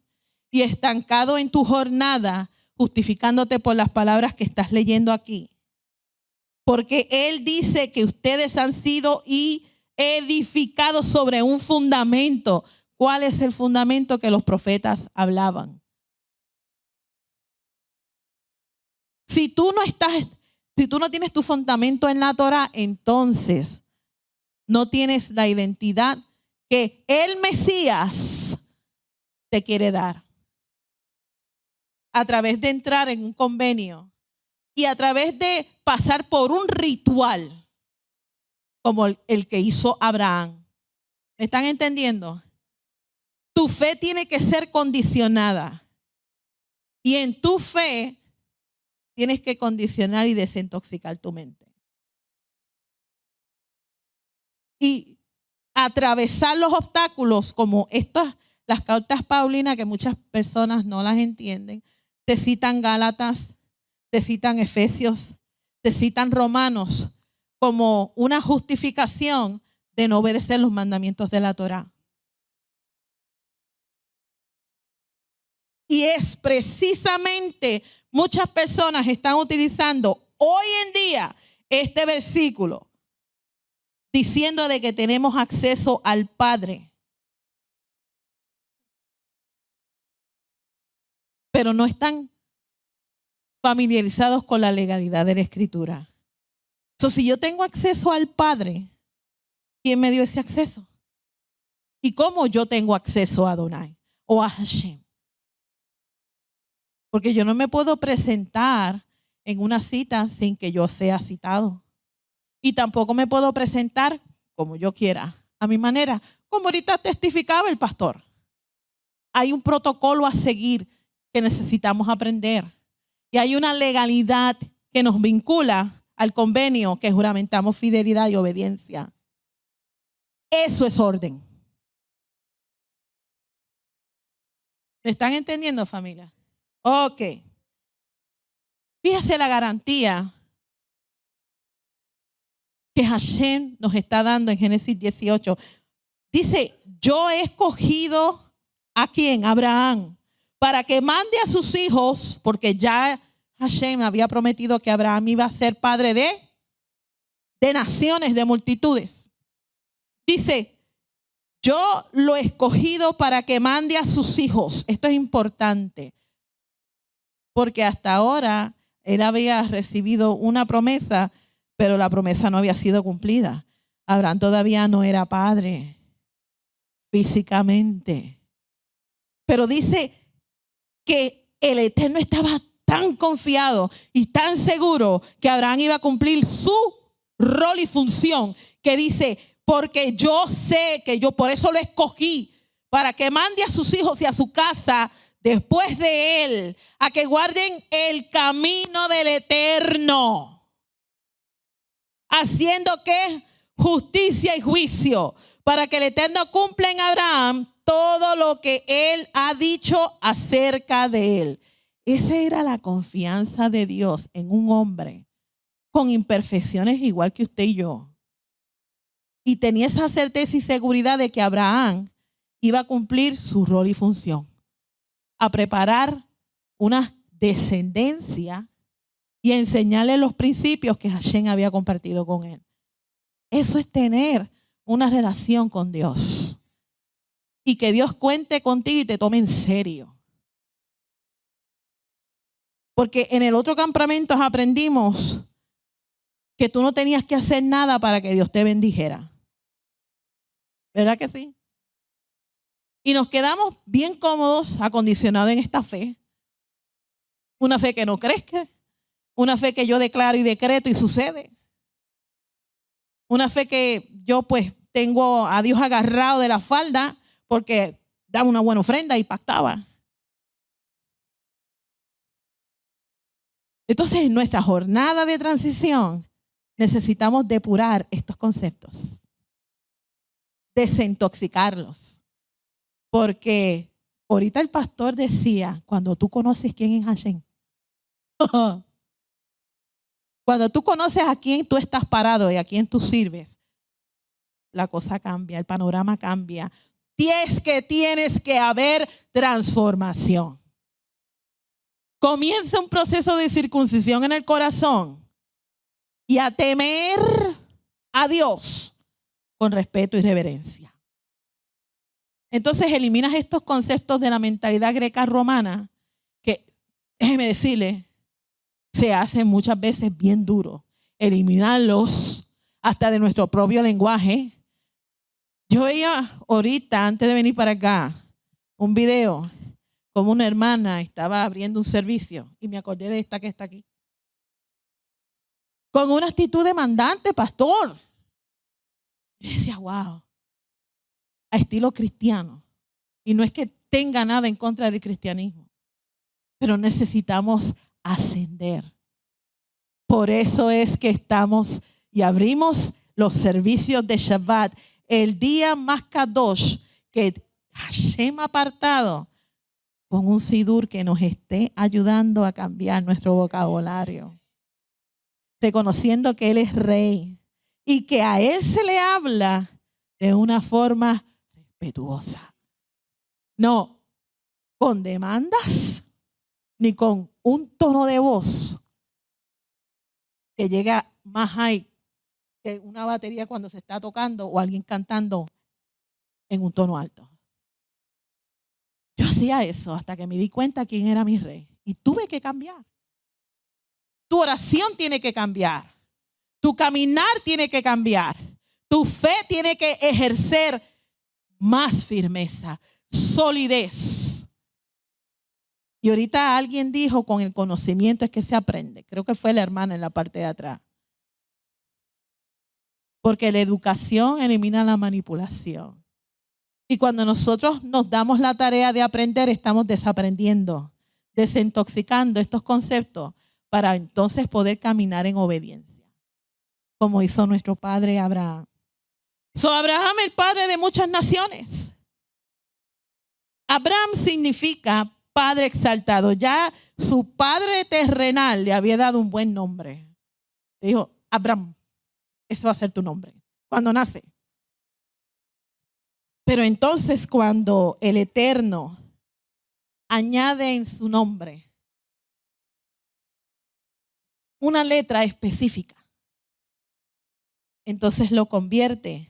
y estancado en tu jornada, justificándote por las palabras que estás leyendo aquí. Porque Él dice que ustedes han sido edificados sobre un fundamento. ¿Cuál es el fundamento que los profetas hablaban? Si tú no tienes tu fundamento en la Torah, entonces no tienes la identidad que el Mesías te quiere dar. A través de entrar en un convenio y a través de pasar por un ritual como el que hizo Abraham. ¿Me están entendiendo? Tu fe tiene que ser condicionada. Y en tu fe tienes que condicionar y desintoxicar tu mente. Y atravesar los obstáculos como las cartas paulinas, que muchas personas no las entienden. Te citan Gálatas, te citan Efesios, te citan Romanos como una justificación de no obedecer los mandamientos de la Torá. Y es precisamente muchas personas están utilizando hoy en día este versículo diciendo de que tenemos acceso al Padre. Pero no están familiarizados con la legalidad de la Escritura. Si yo tengo acceso al Padre, ¿quién me dio ese acceso? ¿Y cómo yo tengo acceso a Adonai o a Hashem? Porque yo no me puedo presentar en una cita sin que yo sea citado. Y tampoco me puedo presentar como yo quiera, a mi manera, como ahorita testificaba el pastor. Hay un protocolo a seguir que necesitamos aprender. Y hay una legalidad que nos vincula al convenio que juramentamos fidelidad y obediencia. Eso es orden. ¿Me están entendiendo, familia? Ok. Fíjese la garantía que Hashem nos está dando en Génesis 18. Dice, yo he escogido ¿a quién? Abraham, para que mande a sus hijos, porque ya Hashem había prometido que Abraham iba a ser padre de naciones, de multitudes. Dice, yo lo he escogido para que mande a sus hijos. Esto es importante, porque hasta ahora él había recibido una promesa, pero la promesa no había sido cumplida. Abraham todavía no era padre físicamente. Pero dice que el Eterno estaba tan confiado y tan seguro que Abraham iba a cumplir su rol y función, que dice, porque yo sé que yo por eso lo escogí, para que mande a sus hijos y a su casa después de él, a que guarden el camino del Eterno, haciendo que justicia y juicio, para que el Eterno cumpla en Abraham todo lo que él ha dicho acerca de él. Esa era la confianza de Dios en un hombre con imperfecciones igual que usted y yo. Y tenía esa certeza y seguridad de que Abraham iba a cumplir su rol y función, a preparar una descendencia y a enseñarle los principios que Hashem había compartido con él. Eso es tener una relación con Dios. Y que Dios cuente contigo y te tome en serio. Porque en el otro campamento aprendimos que tú no tenías que hacer nada para que Dios te bendijera. ¿Verdad que sí? Y nos quedamos bien cómodos, acondicionados en esta fe. Una fe que no crezca. Una fe que yo declaro y decreto y sucede. Una fe que yo pues tengo a Dios agarrado de la falda porque daba una buena ofrenda y pactaba. Entonces, en nuestra jornada de transición necesitamos depurar estos conceptos, desintoxicarlos. Porque ahorita el pastor decía, cuando tú conoces quién es Hashem, cuando tú conoces a quién tú estás parado y a quién tú sirves, la cosa cambia, el panorama cambia. Tienes que haber transformación. Comienza un proceso de circuncisión en el corazón y a temer a Dios con respeto y reverencia. Entonces eliminas estos conceptos de la mentalidad greca-romana que, déjeme decirle, se hacen muchas veces bien duro. Eliminarlos hasta de nuestro propio lenguaje. Yo veía ahorita, antes de venir para acá, un video como una hermana estaba abriendo un servicio y me acordé de esta que está aquí. Con una actitud demandante, pastor. Y decía, wow, a estilo cristiano. Y no es que tenga nada en contra del cristianismo, pero necesitamos ascender. Por eso es que estamos y abrimos los servicios de Shabbat, el día más kadosh que Hashem ha apartado, con un sidur que nos esté ayudando a cambiar nuestro vocabulario, reconociendo que Él es Rey y que a Él se le habla de una forma respetuosa. No con demandas ni con un tono de voz que llega más high que una batería cuando se está tocando o alguien cantando en un tono alto. Yo hacía eso hasta que me di cuenta quién era mi rey. Y tuve que cambiar. Tu oración tiene que cambiar. Tu caminar tiene que cambiar. Tu fe tiene que ejercer más firmeza, solidez. Y ahorita alguien dijo, con el conocimiento es que se aprende. Creo que fue la hermana en la parte de atrás. Porque la educación elimina la manipulación. Y cuando nosotros nos damos la tarea de aprender, estamos desaprendiendo, desintoxicando estos conceptos para entonces poder caminar en obediencia, como hizo nuestro padre Abraham. Abraham, el padre de muchas naciones. Abraham significa padre exaltado. Ya su padre terrenal le había dado un buen nombre. Le dijo, Abraham, ese va a ser tu nombre cuando nace. Pero entonces cuando el Eterno añade en su nombre una letra específica, entonces lo convierte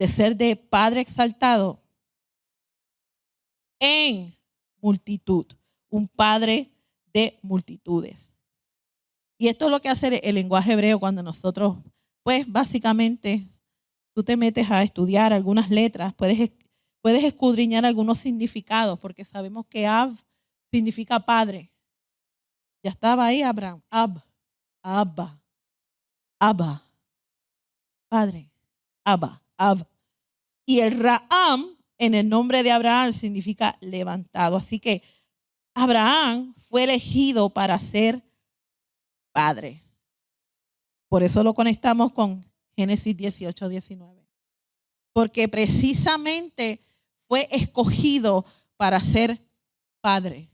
de ser de padre exaltado en multitud, un padre de multitudes. Y esto es lo que hace el lenguaje hebreo cuando nosotros, pues básicamente, tú te metes a estudiar algunas letras, puedes escudriñar algunos significados, porque sabemos que Ab significa padre. Ya estaba ahí Abraham, Abba, padre, Ab. Y el Raam en el nombre de Abraham significa levantado. Así que Abraham fue elegido para ser padre. Por eso lo conectamos con Génesis 18-19. Porque precisamente fue escogido para ser padre.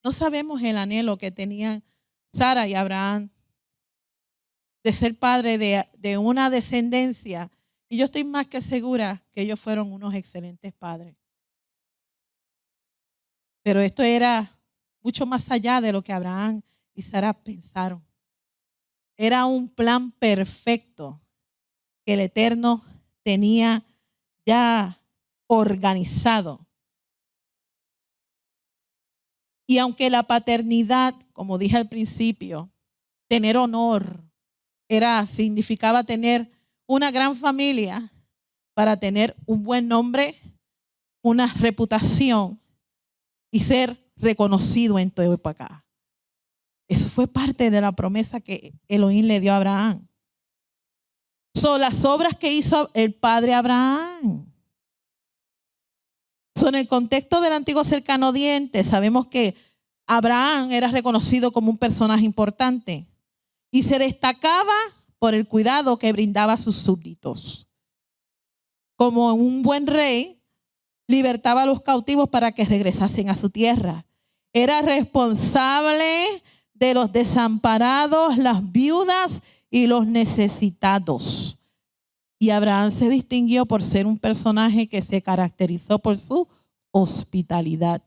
No sabemos el anhelo que tenían Sara y Abraham de ser padre de una descendencia. Y yo estoy más que segura que ellos fueron unos excelentes padres. Pero esto era mucho más allá de lo que Abraham y Sara pensaron. Era un plan perfecto que el Eterno tenía ya organizado. Y aunque la paternidad, como dije al principio, tener honor, significaba tener una gran familia para tener un buen nombre, una reputación y ser reconocido en todo acá. Eso fue parte de la promesa que Elohim le dio a Abraham. Son las obras que hizo el padre Abraham. En el contexto del antiguo cercano oriente, sabemos que Abraham era reconocido como un personaje importante y se destacaba por el cuidado que brindaba a sus súbditos. Como un buen rey, libertaba a los cautivos para que regresasen a su tierra. Era responsable de los desamparados, las viudas y los necesitados. Y Abraham se distinguió por ser un personaje que se caracterizó por su hospitalidad.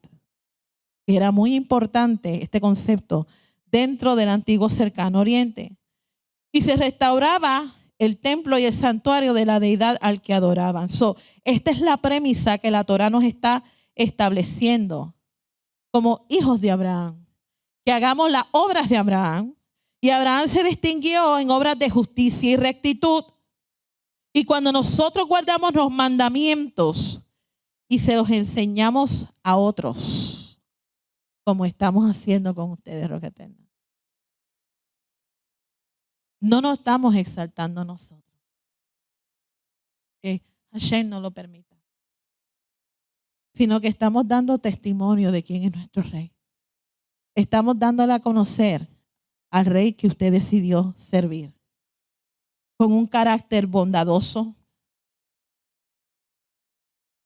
Era muy importante este concepto dentro del antiguo cercano oriente. Y se restauraba el templo y el santuario de la deidad al que adoraban. Esta es la premisa que la Torá nos está estableciendo como hijos de Abraham. Que hagamos las obras de Abraham. Y Abraham se distinguió en obras de justicia y rectitud. Y cuando nosotros guardamos los mandamientos y se los enseñamos a otros, como estamos haciendo con ustedes, Roca Eterna, no nos estamos exaltando nosotros. Que Hashem no lo permita. Sino que estamos dando testimonio de quién es nuestro rey. Estamos dándole a conocer al rey que usted decidió servir. Con un carácter bondadoso.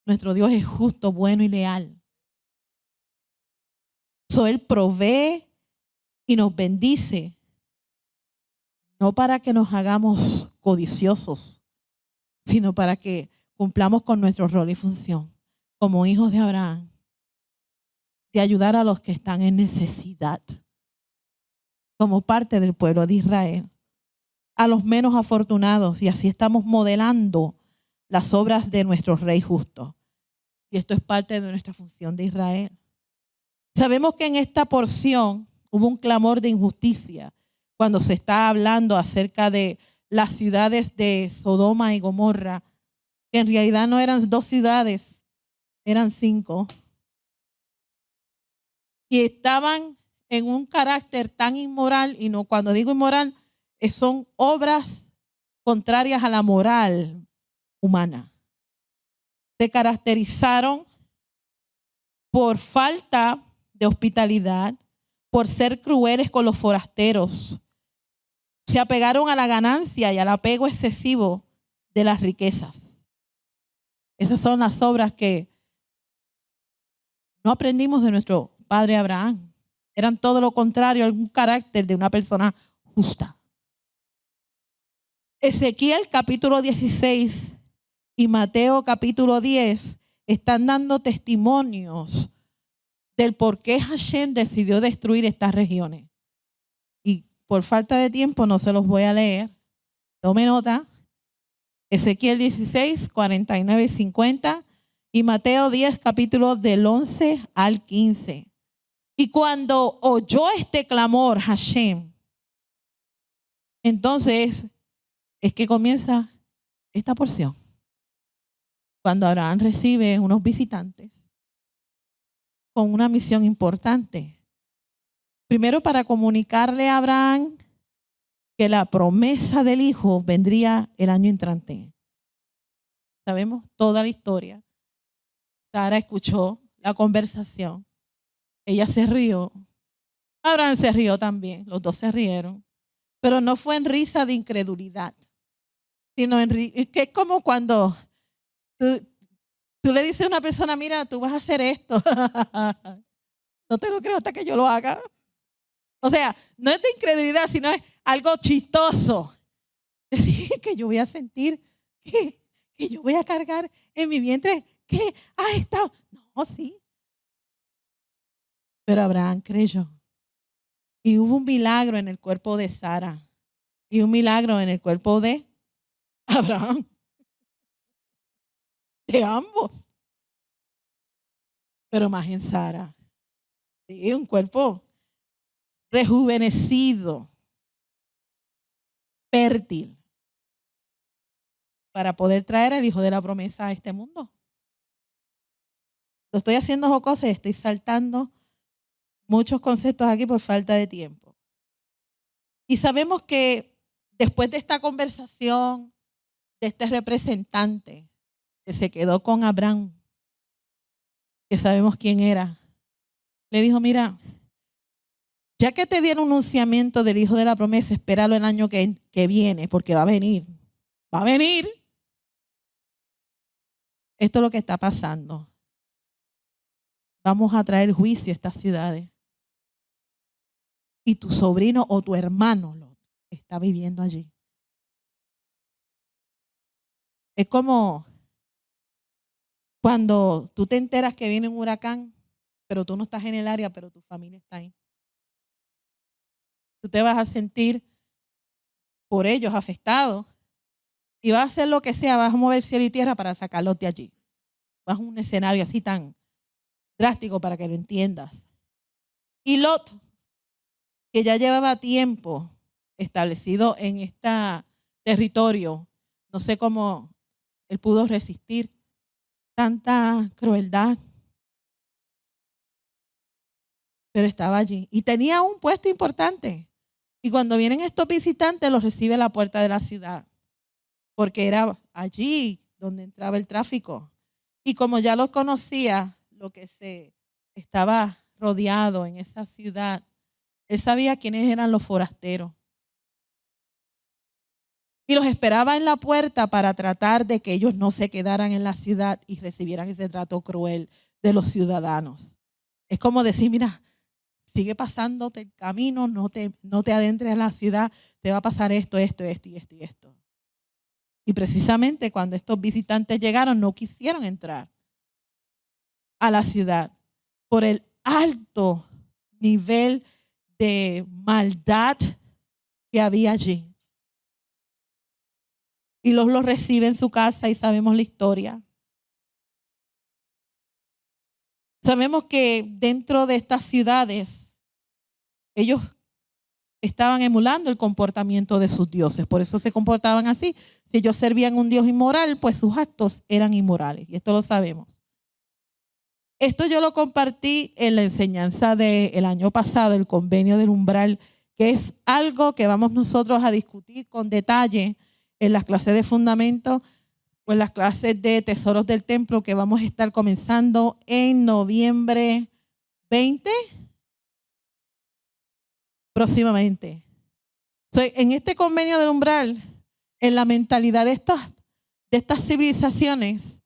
Nuestro Dios es justo, bueno y leal. Él provee y nos bendice. No para que nos hagamos codiciosos, sino para que cumplamos con nuestro rol y función como hijos de Abraham, de ayudar a los que están en necesidad, como parte del pueblo de Israel, a los menos afortunados, y así estamos modelando las obras de nuestro Rey justo. Y esto es parte de nuestra función de Israel. Sabemos que en esta porción hubo un clamor de injusticia cuando se está hablando acerca de las ciudades de Sodoma y Gomorra, que en realidad no eran 2 ciudades, eran 5. Y estaban en un carácter tan inmoral, y no, cuando digo inmoral, son obras contrarias a la moral humana. Se caracterizaron por falta de hospitalidad, por ser crueles con los forasteros. Se apegaron a la ganancia y al apego excesivo de las riquezas. Esas son las obras que no aprendimos de nuestro padre Abraham. Eran todo lo contrario, algún carácter de una persona justa. Ezequiel capítulo 16 y Mateo capítulo 10 están dando testimonios del por qué Hashem decidió destruir estas regiones. Y por falta de tiempo no se los voy a leer. Tome nota. Ezequiel 16, 49 y 50. Y Mateo 10, capítulo del 11 al 15. Y cuando oyó este clamor, Hashem, entonces es que comienza esta porción. Cuando Abraham recibe unos visitantes con una misión importante. Primero, para comunicarle a Abraham que la promesa del hijo vendría el año entrante. Sabemos toda la historia. Sara escuchó la conversación. Ella se rió. Abraham se rió también. Los dos se rieron. Pero no fue en risa de incredulidad, sino que es como cuando tú le dices a una persona, mira, tú vas a hacer esto. No te lo creo hasta que yo lo haga. O sea, no es de incredulidad, sino es algo chistoso. Decir que yo voy a sentir que yo voy a cargar en mi vientre que ha estado. No, sí. Pero Abraham creyó. Y hubo un milagro en el cuerpo de Sara. Y un milagro en el cuerpo de Abraham. De ambos. Pero más en Sara. Sí, un cuerpo rejuvenecido, fértil, para poder traer al hijo de la promesa a este mundo. Lo estoy haciendo jocosa y estoy saltando muchos conceptos aquí por falta de tiempo. Y sabemos que después de esta conversación de este representante que se quedó con Abraham, que sabemos quién era, le dijo, mira, ya que te dieron un anunciamiento del hijo de la promesa, espéralo el año que viene, porque va a venir. Va a venir. Esto es lo que está pasando. Vamos a traer juicio a estas ciudades. Y tu sobrino o tu hermano está viviendo allí. Es como cuando tú te enteras que viene un huracán, pero tú no estás en el área, pero tu familia está ahí. Tú te vas a sentir por ellos afectados y vas a hacer lo que sea, vas a mover cielo y tierra para sacarlos de allí. Vas a un escenario así tan drástico para que lo entiendas. Y Lot, que ya llevaba tiempo establecido en este territorio, no sé cómo él pudo resistir tanta crueldad, pero estaba allí y tenía un puesto importante. Y cuando vienen estos visitantes, los recibe a la puerta de la ciudad, porque era allí donde entraba el tráfico. Y como ya los conocía, lo que se estaba rodeado en esa ciudad, él sabía quiénes eran los forasteros. Y los esperaba en la puerta para tratar de que ellos no se quedaran en la ciudad y recibieran ese trato cruel de los ciudadanos. Es como decir, mira, sigue pasándote el camino, no te adentres en la ciudad, te va a pasar esto y esto. Y precisamente cuando estos visitantes llegaron, no quisieron entrar a la ciudad por el alto nivel de maldad que había allí. Y los recibe en su casa y sabemos la historia. Sabemos que dentro de estas ciudades, ellos estaban emulando el comportamiento de sus dioses. Por eso se comportaban así. Si ellos servían a un dios inmoral, pues sus actos eran inmorales. Y esto lo sabemos. Esto yo lo compartí en la enseñanza del año pasado, el convenio del umbral, que es algo que vamos nosotros a discutir con detalle en las clases de fundamento o en las clases de tesoros del templo que vamos a estar comenzando en noviembre 20 próximamente. En este convenio del umbral, en la mentalidad de estas civilizaciones,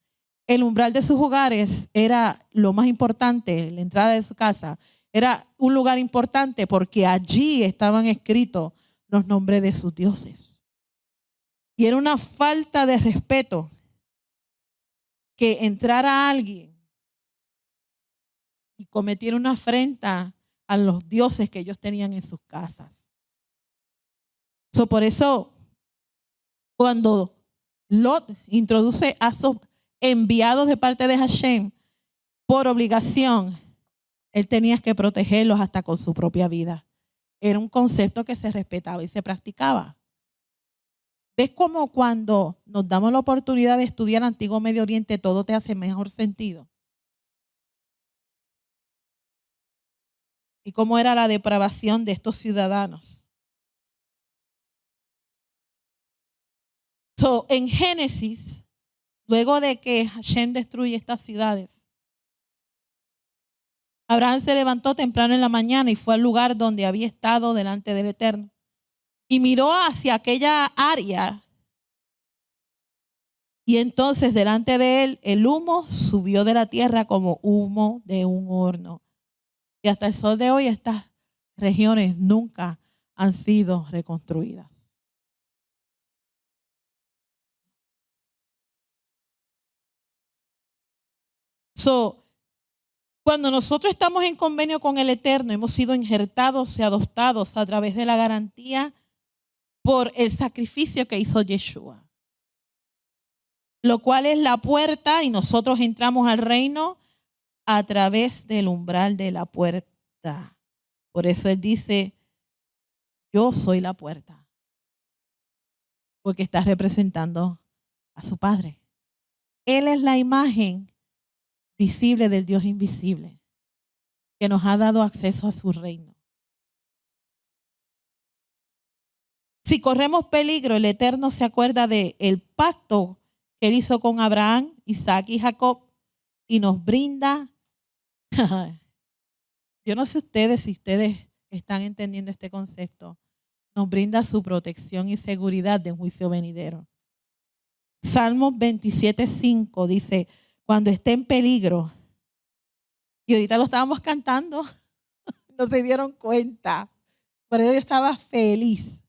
el umbral de sus hogares era lo más importante, la entrada de su casa. Era un lugar importante porque allí estaban escritos los nombres de sus dioses. Y era una falta de respeto que entrara alguien y cometiera una afrenta a los dioses que ellos tenían en sus casas. Por eso, cuando Lot introduce a esos enviados de parte de Hashem por obligación. Él tenía que protegerlos hasta con su propia vida. Era un concepto que se respetaba y se practicaba. ¿Ves cómo cuando nos damos la oportunidad de estudiar Antiguo Medio Oriente todo te hace mejor sentido? Y cómo era la depravación de estos ciudadanos. En Génesis, luego de que Hashem destruye estas ciudades, Abraham se levantó temprano en la mañana y fue al lugar donde había estado delante del Eterno. Y miró hacia aquella área. Y entonces delante de él el humo subió de la tierra como humo de un horno. Y hasta el sol de hoy estas regiones nunca han sido reconstruidas. Cuando nosotros estamos en convenio con el Eterno, hemos sido injertados y adoptados a través de la garantía por el sacrificio que hizo Yeshua, lo cual es la puerta, y nosotros entramos al reino a través del umbral de la puerta. Por eso él dice, yo soy la puerta, porque está representando a su Padre. Él es la imagen visible del Dios invisible, que nos ha dado acceso a su reino. Si corremos peligro, el Eterno se acuerda del pacto que él hizo con Abraham, Isaac y Jacob y nos brinda, yo no sé si ustedes están entendiendo este concepto, nos brinda su protección y seguridad de un juicio venidero. Salmos 27:5 dice, cuando esté en peligro, y ahorita lo estábamos cantando, no se dieron cuenta, por eso yo estaba feliz.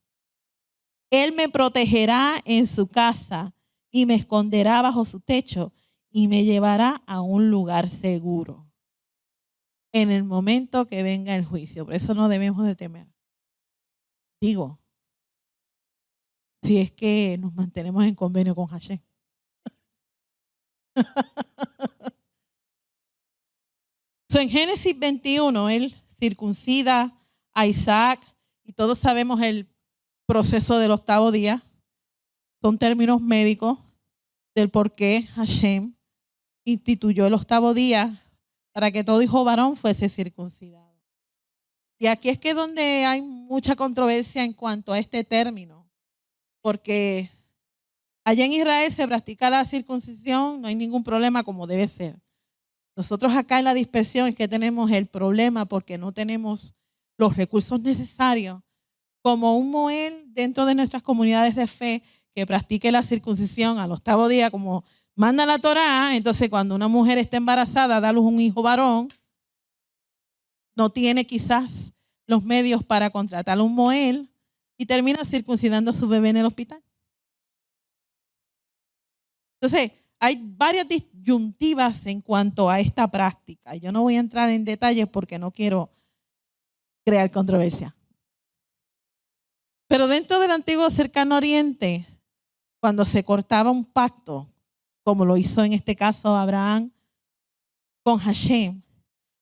Él me protegerá en su casa y me esconderá bajo su techo y me llevará a un lugar seguro en el momento que venga el juicio. Por eso no debemos de temer. Digo, si es que nos mantenemos en convenio con Hashem. En Génesis 21, él circuncida a Isaac y todos sabemos el proceso del 8º día. Son términos médicos del por qué Hashem instituyó el 8º día para que todo hijo varón fuese circuncidado. Y aquí es que donde hay mucha controversia en cuanto a este término, porque allá en Israel se practica la circuncisión, no hay ningún problema como debe ser. Nosotros acá en la dispersión es que tenemos el problema porque no tenemos los recursos necesarios como un Moel dentro de nuestras comunidades de fe que practique la circuncisión al 8º día como manda la Torá. Entonces cuando una mujer está embarazada, da a luz un hijo varón, no tiene quizás los medios para contratar a un Moel y termina circuncidando a su bebé en el hospital. Entonces, hay varias disyuntivas en cuanto a esta práctica. Yo no voy a entrar en detalles porque no quiero crear controversia. Pero dentro del antiguo cercano oriente, cuando se cortaba un pacto, como lo hizo en este caso Abraham con Hashem,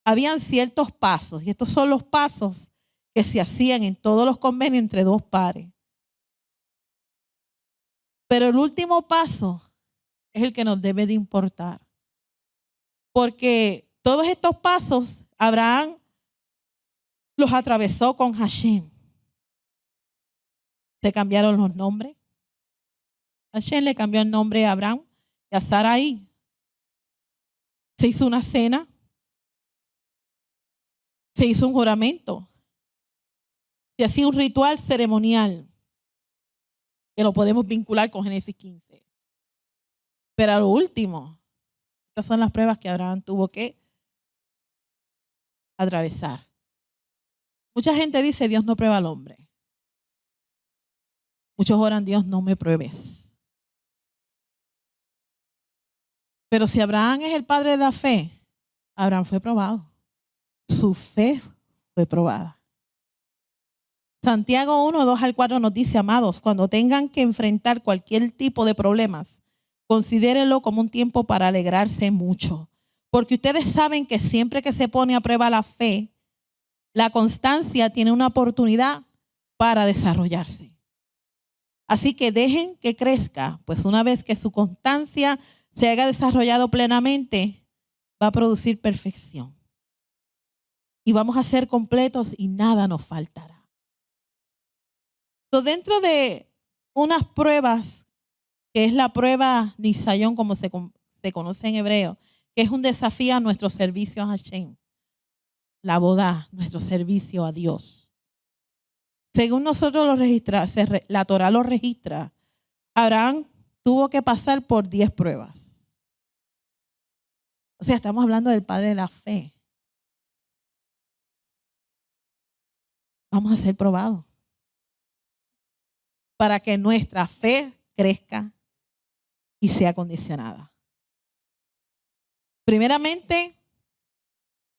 habían ciertos pasos, y estos son los pasos que se hacían en todos los convenios entre dos pares. Pero el último paso es el que nos debe de importar. Porque todos estos pasos, Abraham los atravesó con Hashem. Se cambiaron los nombres. Hashem le cambió el nombre a Abraham y a Sarai. Se hizo una cena. Se hizo un juramento. Se hacía un ritual ceremonial que lo podemos vincular con Génesis 15. Pero a lo último, estas son las pruebas que Abraham tuvo que atravesar. Mucha gente dice, Dios no prueba al hombre. Muchos oran, Dios no me pruebes. Pero si Abraham es el padre de la fe, Abraham fue probado. Su fe fue probada. Santiago 1, 2 al 4 nos dice, amados, cuando tengan que enfrentar cualquier tipo de problemas, considérenlo como un tiempo para alegrarse mucho. Porque ustedes saben que siempre que se pone a prueba la fe, la constancia tiene una oportunidad para desarrollarse. Así que dejen que crezca, pues una vez que su constancia se haya desarrollado plenamente, va a producir perfección. Y vamos a ser completos y nada nos faltará. So, dentro de unas pruebas, que es la prueba Nisayón, como se conoce en hebreo, que es un desafío a nuestro servicio a Hashem. La boda, nuestro servicio a Dios. Según nosotros lo registra, la Torah lo registra, Abraham tuvo que pasar por 10 pruebas. O sea, estamos hablando del padre de la fe. Vamos a ser probados para que nuestra fe crezca y sea condicionada. Primeramente,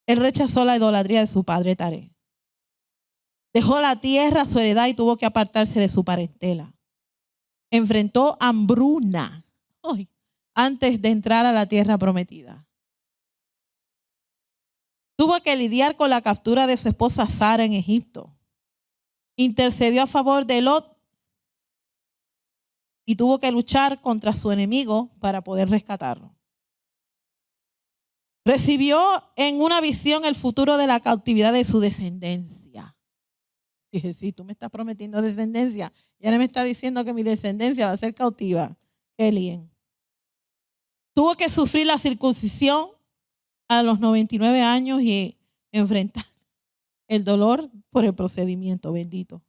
él rechazó la idolatría de su padre Taré. Dejó la tierra, su heredad, y tuvo que apartarse de su parentela. Enfrentó hambruna antes de entrar a la tierra prometida. Tuvo que lidiar con la captura de su esposa Sara en Egipto. Intercedió a favor de Lot y tuvo que luchar contra su enemigo para poder rescatarlo. Recibió en una visión el futuro de la cautividad de su descendencia. Dije, sí, tú me estás prometiendo descendencia y ahora me estás diciendo que mi descendencia va a ser cautiva. Qué bien. Tuvo que sufrir la circuncisión a los 99 años y enfrentar el dolor por el procedimiento, bendito.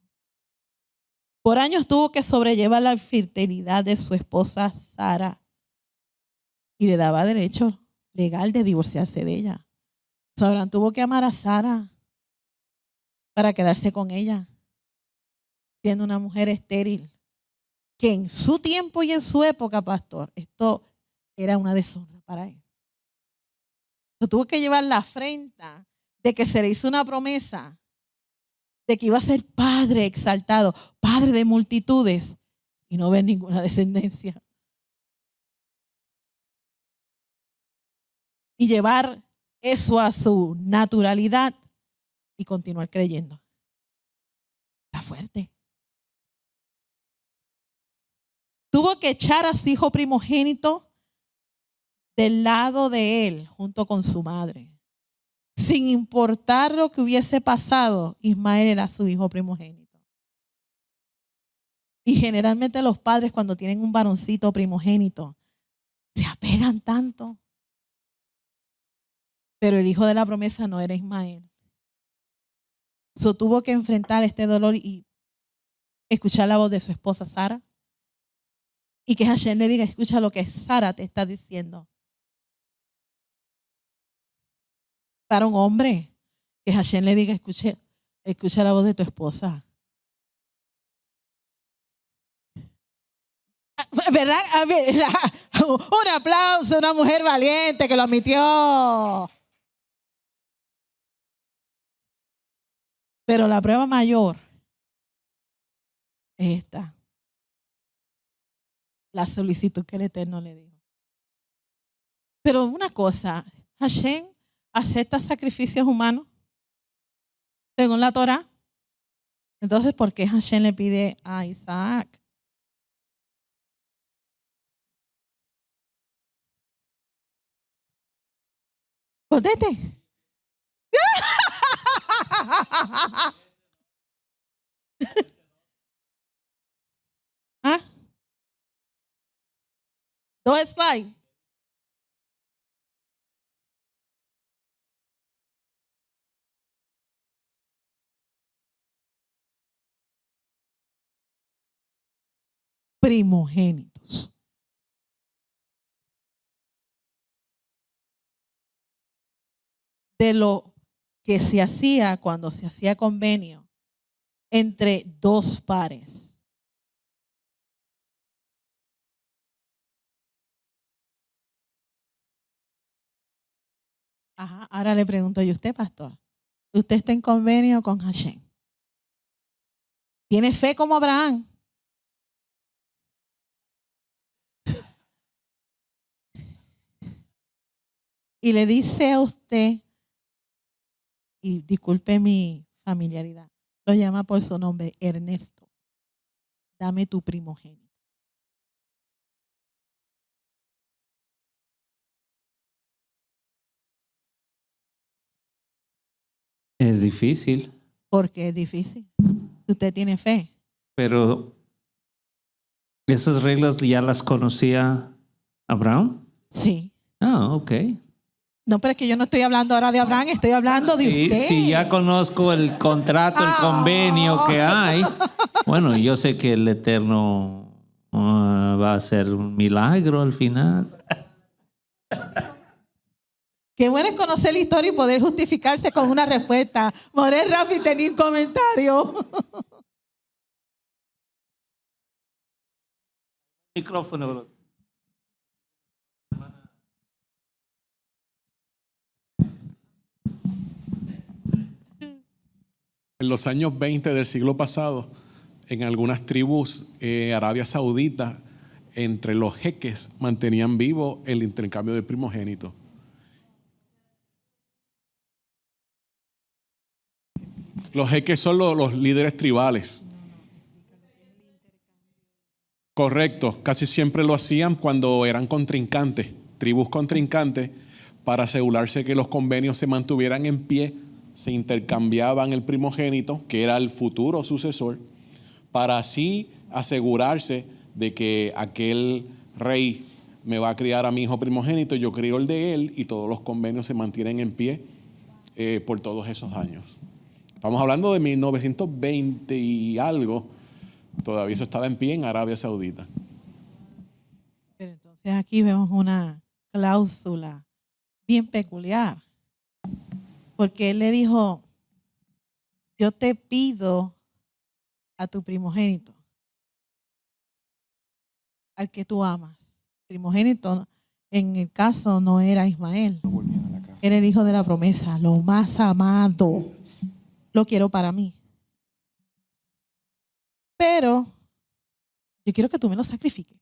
Por años tuvo que sobrellevar la infidelidad de su esposa Sara y le daba derecho legal de divorciarse de ella. Abraham tuvo que amar a Sara para quedarse con ella, siendo una mujer estéril, que en su tiempo y en su época, pastor, esto era una deshonra para él. Tuvo que llevar la afrenta de que se le hizo una promesa de que iba a ser padre exaltado, padre de multitudes, y no ver ninguna descendencia. Y llevar eso a su naturalidad y continuar creyendo. Está fuerte. Tuvo que echar a su hijo primogénito del lado de él, junto con su madre. Sin importar lo que hubiese pasado, Ismael era su hijo primogénito. Y generalmente los padres, cuando tienen un varoncito primogénito, se apegan tanto. Pero el hijo de la promesa no era Ismael. Tuvo que enfrentar este dolor y escuchar la voz de su esposa Sara. Y que Hashem le diga, escucha lo que Sara te está diciendo. Para un hombre, que Hashem le diga, escucha la voz de tu esposa. ¿Verdad? Un aplauso a una mujer valiente que lo admitió. Pero la prueba mayor es esta. La solicitud que el Eterno le dijo. Pero una cosa, Hashem acepta sacrificios humanos según la Torah. Entonces, ¿por qué Hashem le pide a Isaac? Conteste. ¿Ah? Dos slides. Primogénitos. De lo que se hacía cuando se hacía convenio entre dos pares. Ajá, ahora le pregunto yo, usted, pastor, ¿usted está en convenio con Hashem? Tiene fe como Abraham. Y le dice a usted, y disculpe mi familiaridad, lo llama por su nombre, Ernesto, dame tu primogénito. Es difícil, Porque es difícil. Usted tiene fe. pero esas reglas ya las conocía Abraham. Sí. Ah, ok. No, pero es que yo no estoy hablando ahora de Abraham, estoy hablando de Sí, usted. sí, ya conozco el contrato, el convenio que hay. Bueno, yo sé que el Eterno va a hacer un milagro al final. Qué bueno es conocer la historia y poder justificarse con una respuesta. Morel Rafi tenía un comentario. Micrófono. En los años 20 del siglo pasado, en algunas tribus Arabia Saudita, entre los jeques mantenían vivo el intercambio de primogénitos. Los jeques son los líderes tribales. Correcto, casi siempre lo hacían cuando eran contrincantes, tribus contrincantes, para asegurarse que los convenios se mantuvieran en pie, se intercambiaban el primogénito, que era el futuro sucesor, para así asegurarse de que aquel rey me va a criar a mi hijo primogénito, yo crío el de él y todos los convenios se mantienen en pie por todos esos años. Estamos hablando de 1920 y algo. Todavía eso estaba en pie en Arabia Saudita. Pero entonces aquí vemos una cláusula bien peculiar. Porque él le dijo, yo te pido a tu primogénito, al que tú amas. Primogénito en el caso no era Ismael. Era el hijo de la promesa, lo más amado. Lo quiero para mí. Pero yo quiero que tú me lo sacrifiques.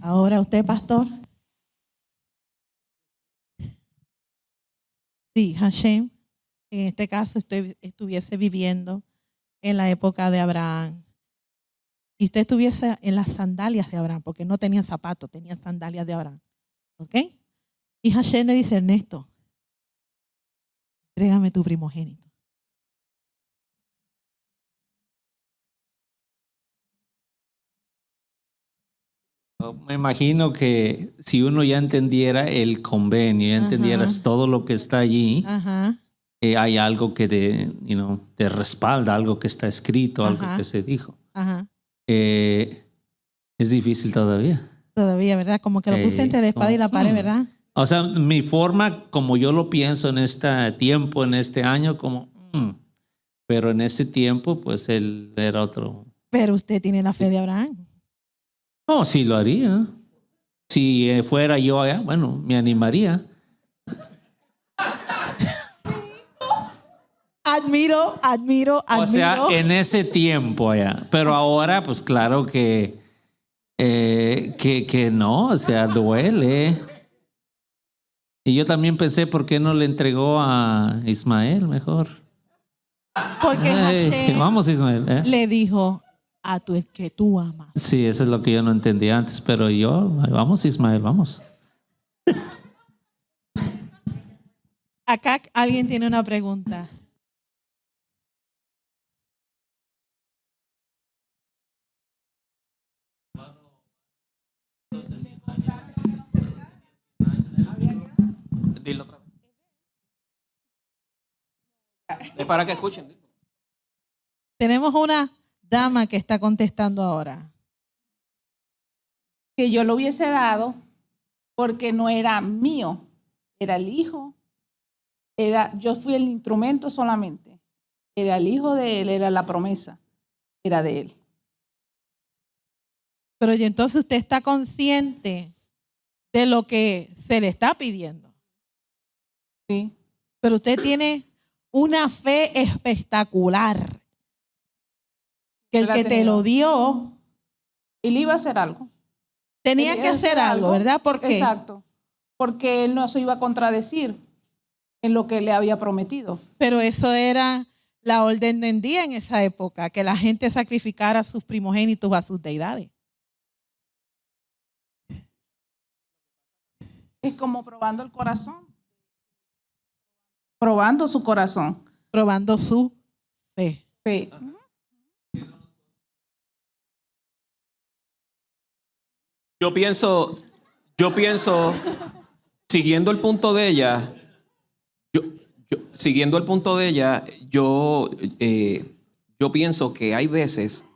Ahora usted, pastor. Sí, Hashem, en este caso estuviese viviendo en la época de Abraham. Y usted estuviese en las sandalias de Abraham, porque no tenían zapatos, tenían sandalias de Abraham. ¿Ok? Y Hashem le dice, Ernesto, entrégame tu primogénito. Me imagino que si uno ya entendiera el convenio, ya entendieras todo lo que está allí, hay algo que te respalda, algo que está escrito, algo que se dijo. Es difícil todavía. Todavía, ¿verdad? Como que lo puse entre la espada y la pared, ¿verdad? O sea, mi forma, como yo lo pienso en este tiempo, en este año, pero en ese tiempo, pues él era otro. Pero usted tiene la fe de Abraham. No, sí lo haría. Si fuera yo allá, bueno, me animaría. Admiro. O sea, en ese tiempo allá. Pero ahora, pues claro que no, o sea, duele. Y yo también pensé, ¿por qué no le entregó a Ismael mejor? Porque Hashem vamos, Ismael. le dijo a tu el que tú amas. Sí, eso es lo que yo no entendía antes, pero vamos, Ismael, vamos. Acá alguien tiene una pregunta. Dilo otra vez. Es para que escuchen. Tenemos una dama que está contestando ahora. Que yo lo hubiese dado porque no era mío, era el hijo. Yo fui el instrumento solamente. Era el hijo de él, era la promesa, era de él. Pero y entonces usted está consciente de lo que se le está pidiendo. Sí. Pero usted tiene una fe espectacular. Que el que te lo dio Y le iba a hacer algo. tenía que hacer algo, ¿verdad? ¿Por qué? Exacto. Porque él no se iba a contradecir en lo que le había prometido. Pero eso era la orden del día en esa época, que la gente sacrificara a sus primogénitos a sus deidades. Es como probando el corazón. Probando su corazón. Probando su fe. Fe. Yo pienso, siguiendo el punto de ella, yo pienso que hay veces,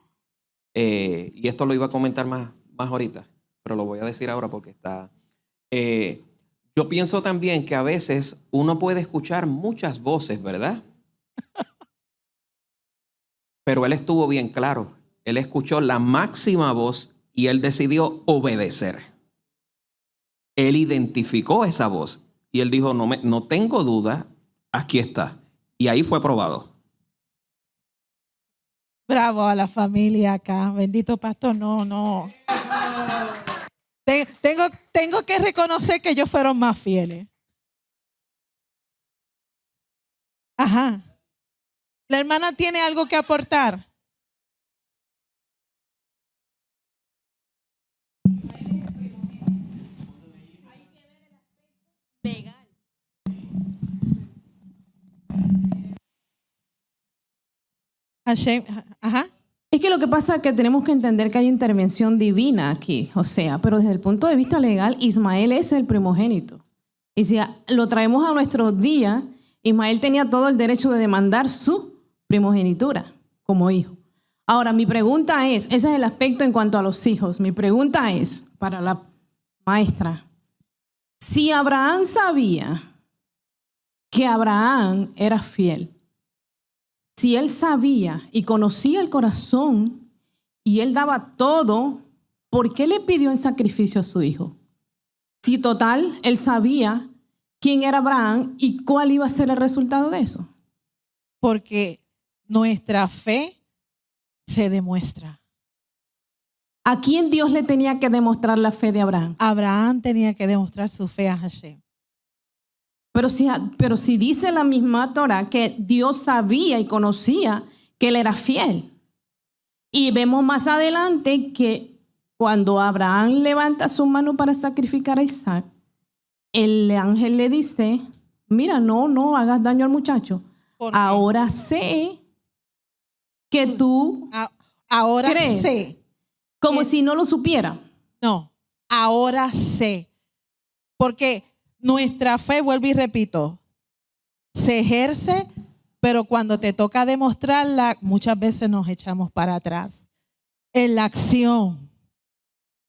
y esto lo iba a comentar más ahorita, pero lo voy a decir ahora porque está. Yo pienso también que a veces uno puede escuchar muchas voces, ¿verdad? Pero él estuvo bien claro. Él escuchó la máxima voz y él decidió obedecer. Él identificó esa voz y él dijo, no tengo duda, aquí está. Y ahí fue probado. Bravo a la familia acá. Bendito pastor, no. Tengo que reconocer que ellos fueron más fieles. Ajá. La hermana tiene algo que aportar. Legal. Ajá. Es que lo que pasa es que tenemos que entender que hay intervención divina aquí, o sea, pero desde el punto de vista legal, Ismael es el primogénito. Y si lo traemos a nuestros días, Ismael tenía todo el derecho de demandar su primogenitura como hijo. Ahora, mi pregunta es, ese es el aspecto en cuanto a los hijos, mi pregunta es para la maestra, si Abraham sabía que Abraham era fiel, si él sabía y conocía el corazón y él daba todo, ¿por qué le pidió en sacrificio a su hijo? Si total, él sabía quién era Abraham y cuál iba a ser el resultado de eso. Porque nuestra fe se demuestra. ¿A quién Dios le tenía que demostrar la fe de Abraham? Abraham tenía que demostrar su fe a Hashem. Pero si dice la misma Torah que Dios sabía y conocía que él era fiel. Y vemos más adelante que cuando Abraham levanta su mano para sacrificar a Isaac, el ángel le dice, mira, no hagas daño al muchacho. Ahora sé que tú ahora crees. sé. Como si no lo supiera. No, ahora sé. Porque nuestra fe, vuelvo y repito, se ejerce, pero cuando te toca demostrarla, muchas veces nos echamos para atrás en la acción.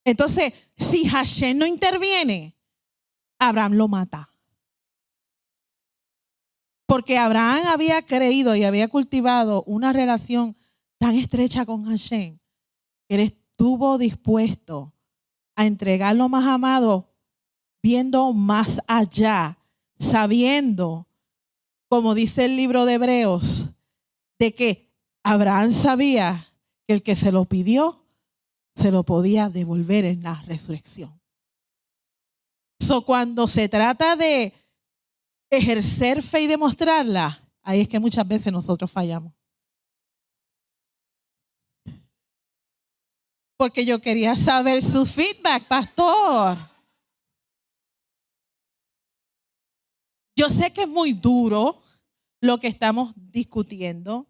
Entonces, si Hashem no interviene, Abraham lo mata. Porque Abraham había creído y había cultivado una relación tan estrecha con Hashem, que él estuvo dispuesto a entregar lo más amado, viendo más allá, sabiendo, como dice el libro de Hebreos, de que Abraham sabía que el que se lo pidió se lo podía devolver en la resurrección. Cuando se trata de ejercer fe y demostrarla, ahí es que muchas veces nosotros fallamos. Porque yo quería saber su feedback, pastor. Yo sé que es muy duro lo que estamos discutiendo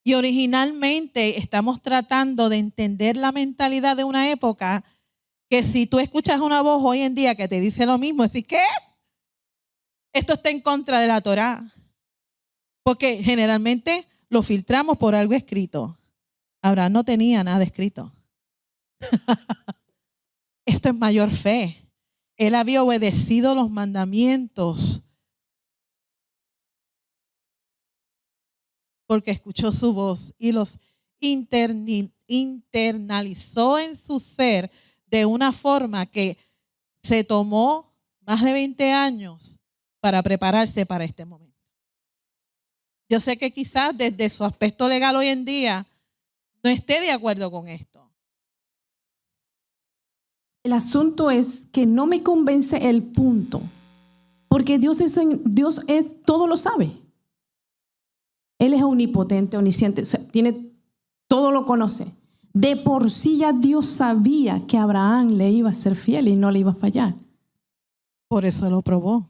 y originalmente estamos tratando de entender la mentalidad de una época que si tú escuchas una voz hoy en día que te dice lo mismo, decir, ¿qué? Esto está en contra de la Torá. Porque generalmente lo filtramos por algo escrito. Abraham no tenía nada escrito. Esto es mayor fe. Él había obedecido los mandamientos porque escuchó su voz y los internalizó en su ser de una forma que se tomó más de 20 años para prepararse para este momento. Yo sé que quizás desde su aspecto legal hoy en día no esté de acuerdo con esto. El asunto es que no me convence el punto, porque Dios es todo lo sabe. Él es omnipotente, omnisciente, o sea, todo lo conoce. De por sí ya Dios sabía que Abraham le iba a ser fiel y no le iba a fallar. Por eso lo probó.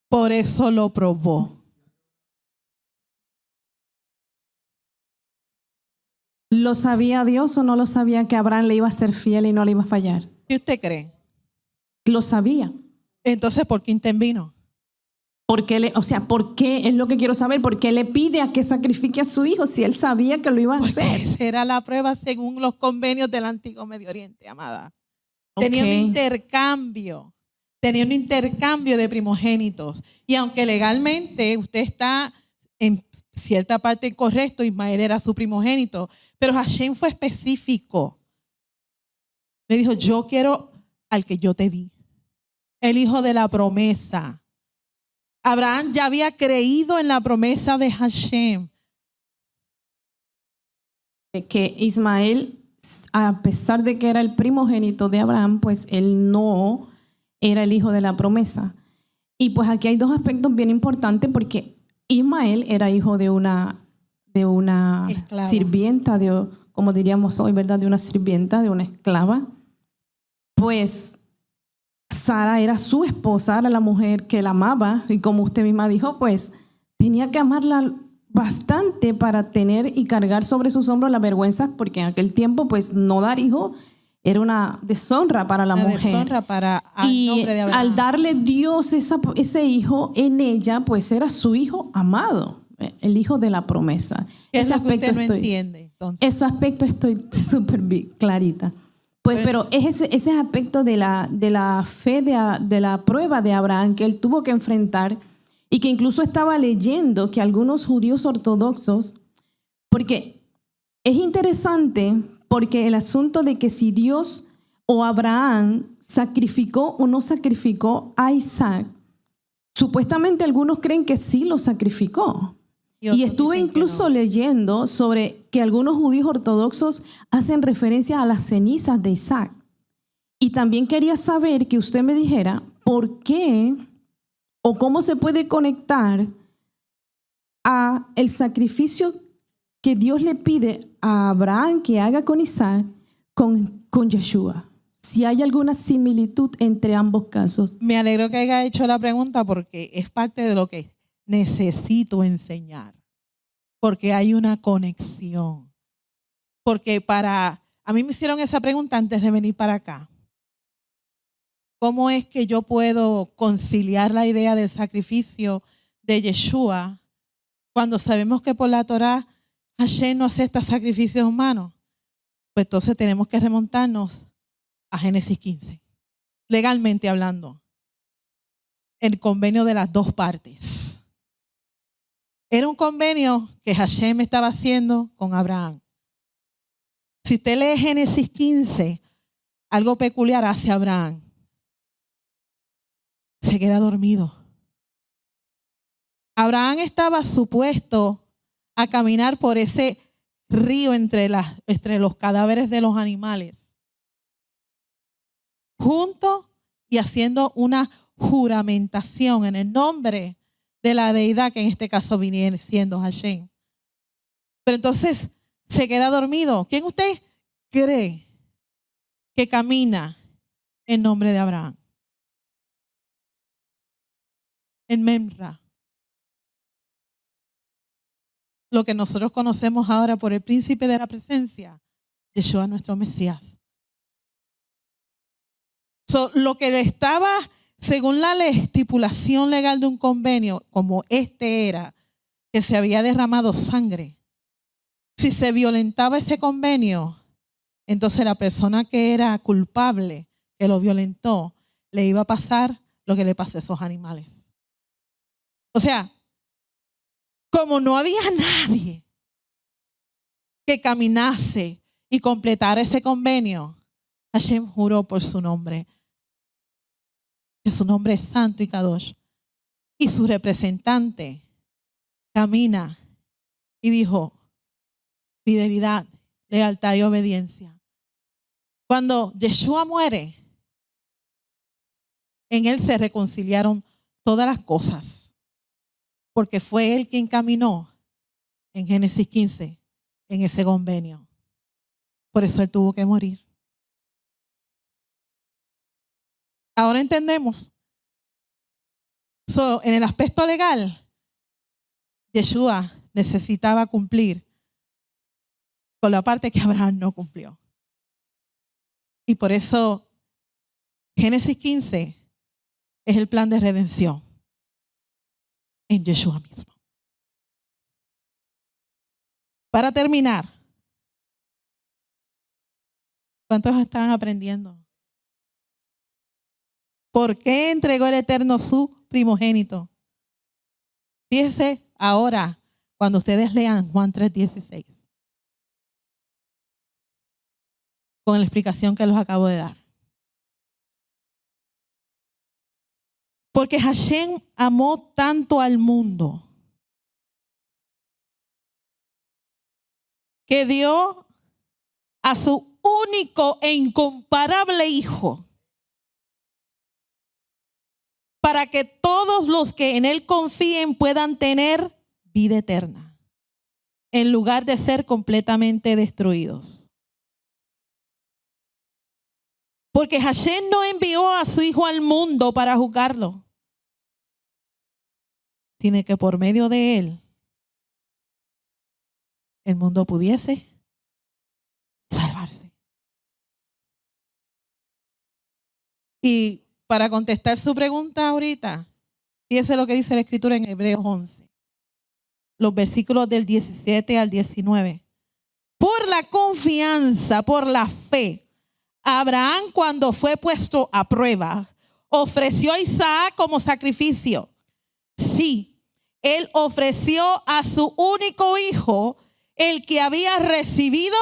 Por eso lo probó. ¿Lo sabía Dios o no lo sabía que Abraham le iba a ser fiel y no le iba a fallar? ¿Qué usted cree? Lo sabía. Entonces, ¿por qué intervino? ¿Por qué es lo que quiero saber? ¿Por qué le pide a que sacrifique a su hijo si él sabía que lo iba a Porque hacer? esa era la prueba según los convenios del antiguo Medio Oriente, amada. Okay. Tenía un intercambio de primogénitos. Y aunque legalmente usted está en cierta parte incorrecto, Ismael era su primogénito, pero Hashem fue específico. Le dijo, yo quiero al que yo te di, el hijo de la promesa. Abraham ya había creído en la promesa de Hashem. Que Ismael, a pesar de que era el primogénito de Abraham, pues él no era el hijo de la promesa. Y pues aquí hay dos aspectos bien importantes, porque Ismael era hijo de una sirvienta, como diríamos hoy, ¿verdad? De una sirvienta, de una esclava. Pues Sara era su esposa, era la mujer que la amaba, y como usted misma dijo, pues tenía que amarla bastante para tener y cargar sobre sus hombros la vergüenza, porque en aquel tiempo pues no dar hijo era una deshonra para la mujer. Deshonra para el nombre de Abraham. Al darle Dios ese hijo en ella, pues era su hijo amado, el hijo de la promesa. Ese aspecto usted no entiende, entonces. Ese aspecto estoy súper clarita. Pues, pero es ese aspecto de la fe, de la prueba de Abraham que él tuvo que enfrentar, y que incluso estaba leyendo que algunos judíos ortodoxos, porque es interesante, porque el asunto de que si Dios o Abraham sacrificó o no sacrificó a Isaac, supuestamente algunos creen que sí lo sacrificó. Y estuve incluso leyendo sobre que algunos judíos ortodoxos hacen referencia a las cenizas de Isaac. Y también quería saber que usted me dijera por qué o cómo se puede conectar a el sacrificio que Dios le pide a Abraham que haga con Isaac con Yeshua. Si hay alguna similitud entre ambos casos. Me alegro que haya hecho la pregunta, porque es parte de lo que necesito enseñar, porque hay una conexión. Porque a mí me hicieron esa pregunta antes de venir para acá. ¿Cómo es que yo puedo conciliar la idea del sacrificio de Yeshua cuando sabemos que por la Torá Hashem no acepta sacrificios humanos? Pues entonces tenemos que remontarnos a Génesis 15, legalmente hablando, el convenio de las dos partes. Era un convenio que Hashem estaba haciendo con Abraham. Si usted lee Génesis 15, algo peculiar hace Abraham. Se queda dormido. Abraham estaba supuesto a caminar por ese río entre los cadáveres de los animales, junto y haciendo una juramentación en el nombre de la deidad, que en este caso viene siendo Hashem. Pero entonces se queda dormido. ¿Quién usted cree que camina en nombre de Abraham? En Memra. Lo que nosotros conocemos ahora por el príncipe de la presencia, Yeshua, nuestro Mesías. Lo que le estaba, según la estipulación legal de un convenio, como este era, que se había derramado sangre, si se violentaba ese convenio, entonces la persona que era culpable, que lo violentó, le iba a pasar lo que le pasó a esos animales. O sea, como no había nadie que caminase y completara ese convenio, Hashem juró por su nombre, que su nombre es santo y kadosh. Y su representante camina y dijo: fidelidad, lealtad y obediencia. Cuando Yeshua muere, en él se reconciliaron todas las cosas, porque fue él quien caminó en Génesis 15, en ese convenio. Por eso él tuvo que morir. Ahora entendemos. En el aspecto legal, Yeshua necesitaba cumplir con la parte que Abraham no cumplió. Y por eso Génesis 15 es el plan de redención en Yeshua mismo. Para terminar, ¿cuántos están aprendiendo? ¿Por qué entregó el Eterno su primogénito? Fíjense ahora, cuando ustedes lean Juan 3:16, con la explicación que los acabo de dar. Porque Hashem amó tanto al mundo que dio a su único e incomparable Hijo, para que todos los que en Él confíen puedan tener vida eterna, en lugar de ser completamente destruidos. Porque Hashem no envió a su Hijo al mundo para juzgarlo, sino que por medio de Él el mundo pudiese salvarse. Y para contestar su pregunta ahorita, fíjese lo que dice la Escritura en Hebreos 11, los versículos del 17 al 19. Por la confianza, por la fe, Abraham, cuando fue puesto a prueba, ofreció a Isaac como sacrificio. Sí, él ofreció a su único hijo, el que había recibido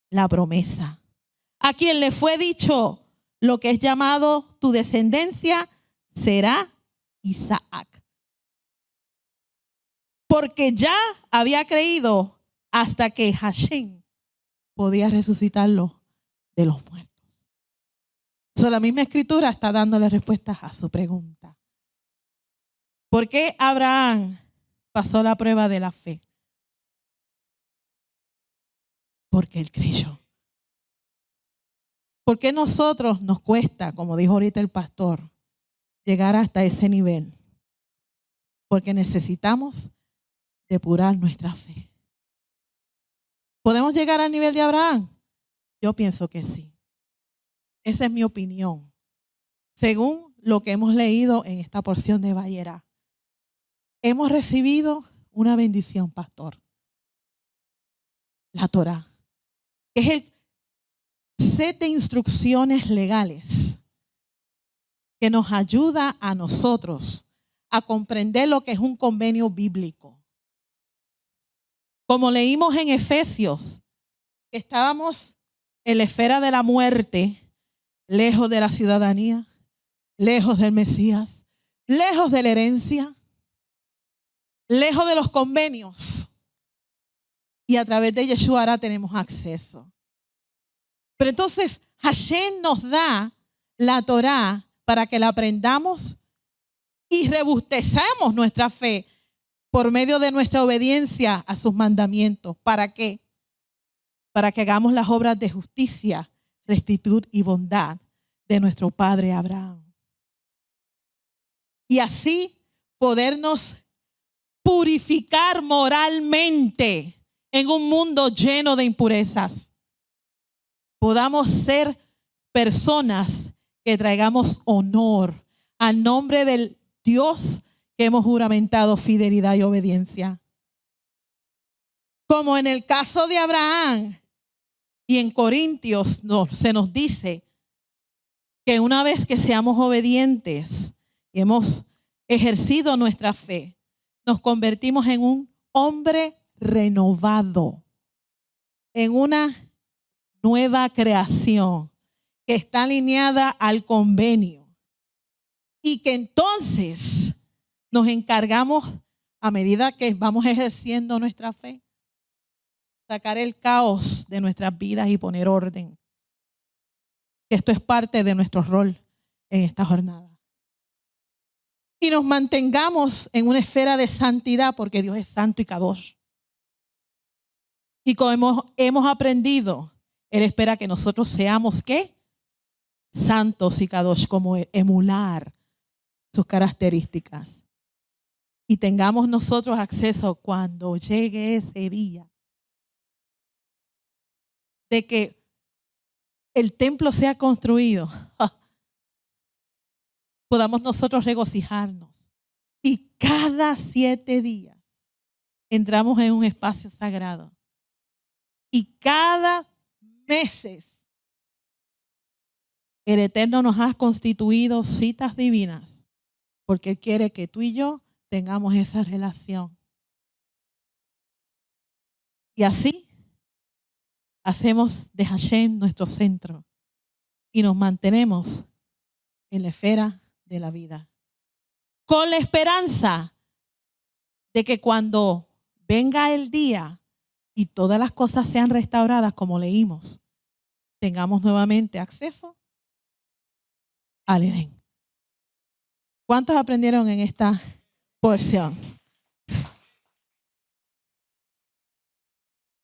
la promesa, a quien le fue dicho: lo que es llamado tu descendencia será Isaac. Porque ya había creído hasta que Hashem podía resucitarlo de los muertos. La misma Escritura está dándole respuestas a su pregunta. ¿Por qué Abraham pasó la prueba de la fe? Porque él creyó. ¿Por qué nosotros nos cuesta, como dijo ahorita el pastor, llegar hasta ese nivel? Porque necesitamos depurar nuestra fe. ¿Podemos llegar al nivel de Abraham? Yo pienso que sí. Esa es mi opinión, según lo que hemos leído en esta porción de Vayera. Hemos recibido una bendición, pastor. La Torá, que es el set de instrucciones legales que nos ayuda a nosotros a comprender lo que es un convenio bíblico. Como leímos en Efesios, estábamos en la esfera de la muerte, lejos de la ciudadanía, lejos del Mesías, lejos de la herencia, lejos de los convenios. Y a través de Yeshua ahora tenemos acceso. Pero entonces Hashem nos da la Torá para que la aprendamos y robustecemos nuestra fe por medio de nuestra obediencia a sus mandamientos. ¿Para qué? Para que hagamos las obras de justicia, rectitud y bondad de nuestro padre Abraham. Y así podernos purificar moralmente en un mundo lleno de impurezas. Podamos ser personas que traigamos honor al nombre del Dios que hemos juramentado fidelidad y obediencia. Como en el caso de Abraham y en Corintios se nos dice que una vez que seamos obedientes y hemos ejercido nuestra fe, nos convertimos en un hombre renovado, en una nueva creación, está alineada al convenio y que entonces nos encargamos, a medida que vamos ejerciendo nuestra fe, sacar el caos de nuestras vidas y poner orden. Esto es parte de nuestro rol en esta jornada. Y nos mantengamos en una esfera de santidad porque Dios es santo y kadosh. Y como hemos aprendido, Él espera que nosotros seamos, ¿qué? Santos y kadosh, como emular sus características. Y tengamos nosotros acceso cuando llegue ese día de que el templo sea construido, podamos nosotros regocijarnos. Y cada 7 días entramos en un espacio sagrado. Y cada meses el Eterno nos ha constituido citas divinas porque Él quiere que tú y yo tengamos esa relación. Y así hacemos de Hashem nuestro centro y nos mantenemos en la esfera de la vida. Con la esperanza de que cuando venga el día y todas las cosas sean restauradas como leímos, tengamos nuevamente acceso al Edén. ¿Cuántos aprendieron en esta porción?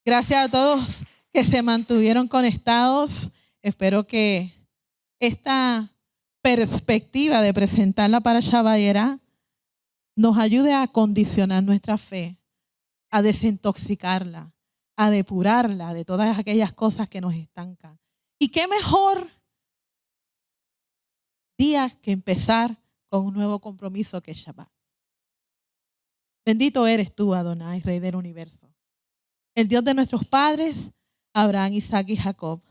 Gracias a todos que se mantuvieron conectados. Espero que esta perspectiva de presentar la Parashá Vayera nos ayude a acondicionar nuestra fe, a desintoxicarla, a depurarla de todas aquellas cosas que nos estancan. Y qué mejor día que empezar con un nuevo compromiso que es Shabbat. Bendito eres tú, Adonai, Rey del universo, el Dios de nuestros padres, Abraham, Isaac y Jacob.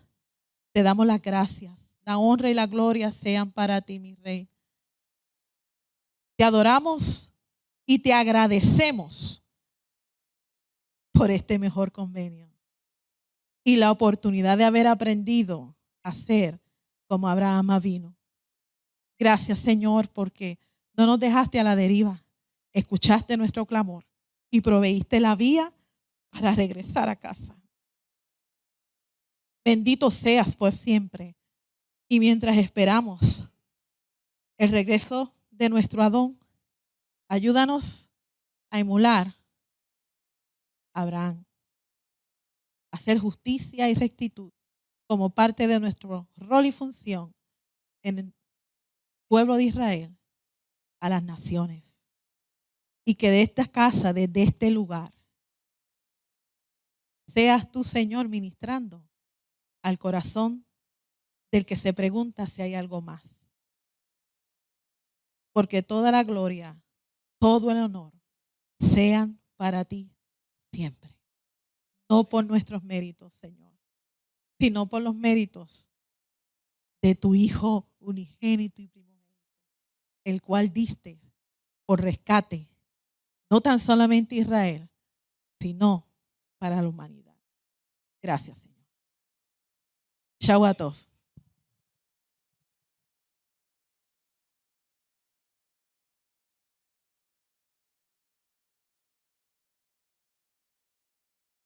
Te damos las gracias. La honra y la gloria sean para ti, mi Rey. Te adoramos y te agradecemos por este mejor convenio y la oportunidad de haber aprendido a ser como Abraham vino. Gracias, Señor, porque no nos dejaste a la deriva. Escuchaste nuestro clamor y proveíste la vía para regresar a casa. Bendito seas por siempre. Y mientras esperamos el regreso de nuestro Adón, ayúdanos a emular a Abraham, a hacer justicia y rectitud como parte de nuestro rol y función en el pueblo de Israel a las naciones. Y que de esta casa, desde este lugar, seas tú, Señor, ministrando al corazón del que se pregunta si hay algo más. Porque toda la gloria, todo el honor, sean para ti siempre. No por nuestros méritos, Señor, sino por los méritos de tu Hijo unigénito y primogénito, el cual diste por rescate, no tan solamente Israel, sino para la humanidad. Gracias, Señor. Shabbat Tov.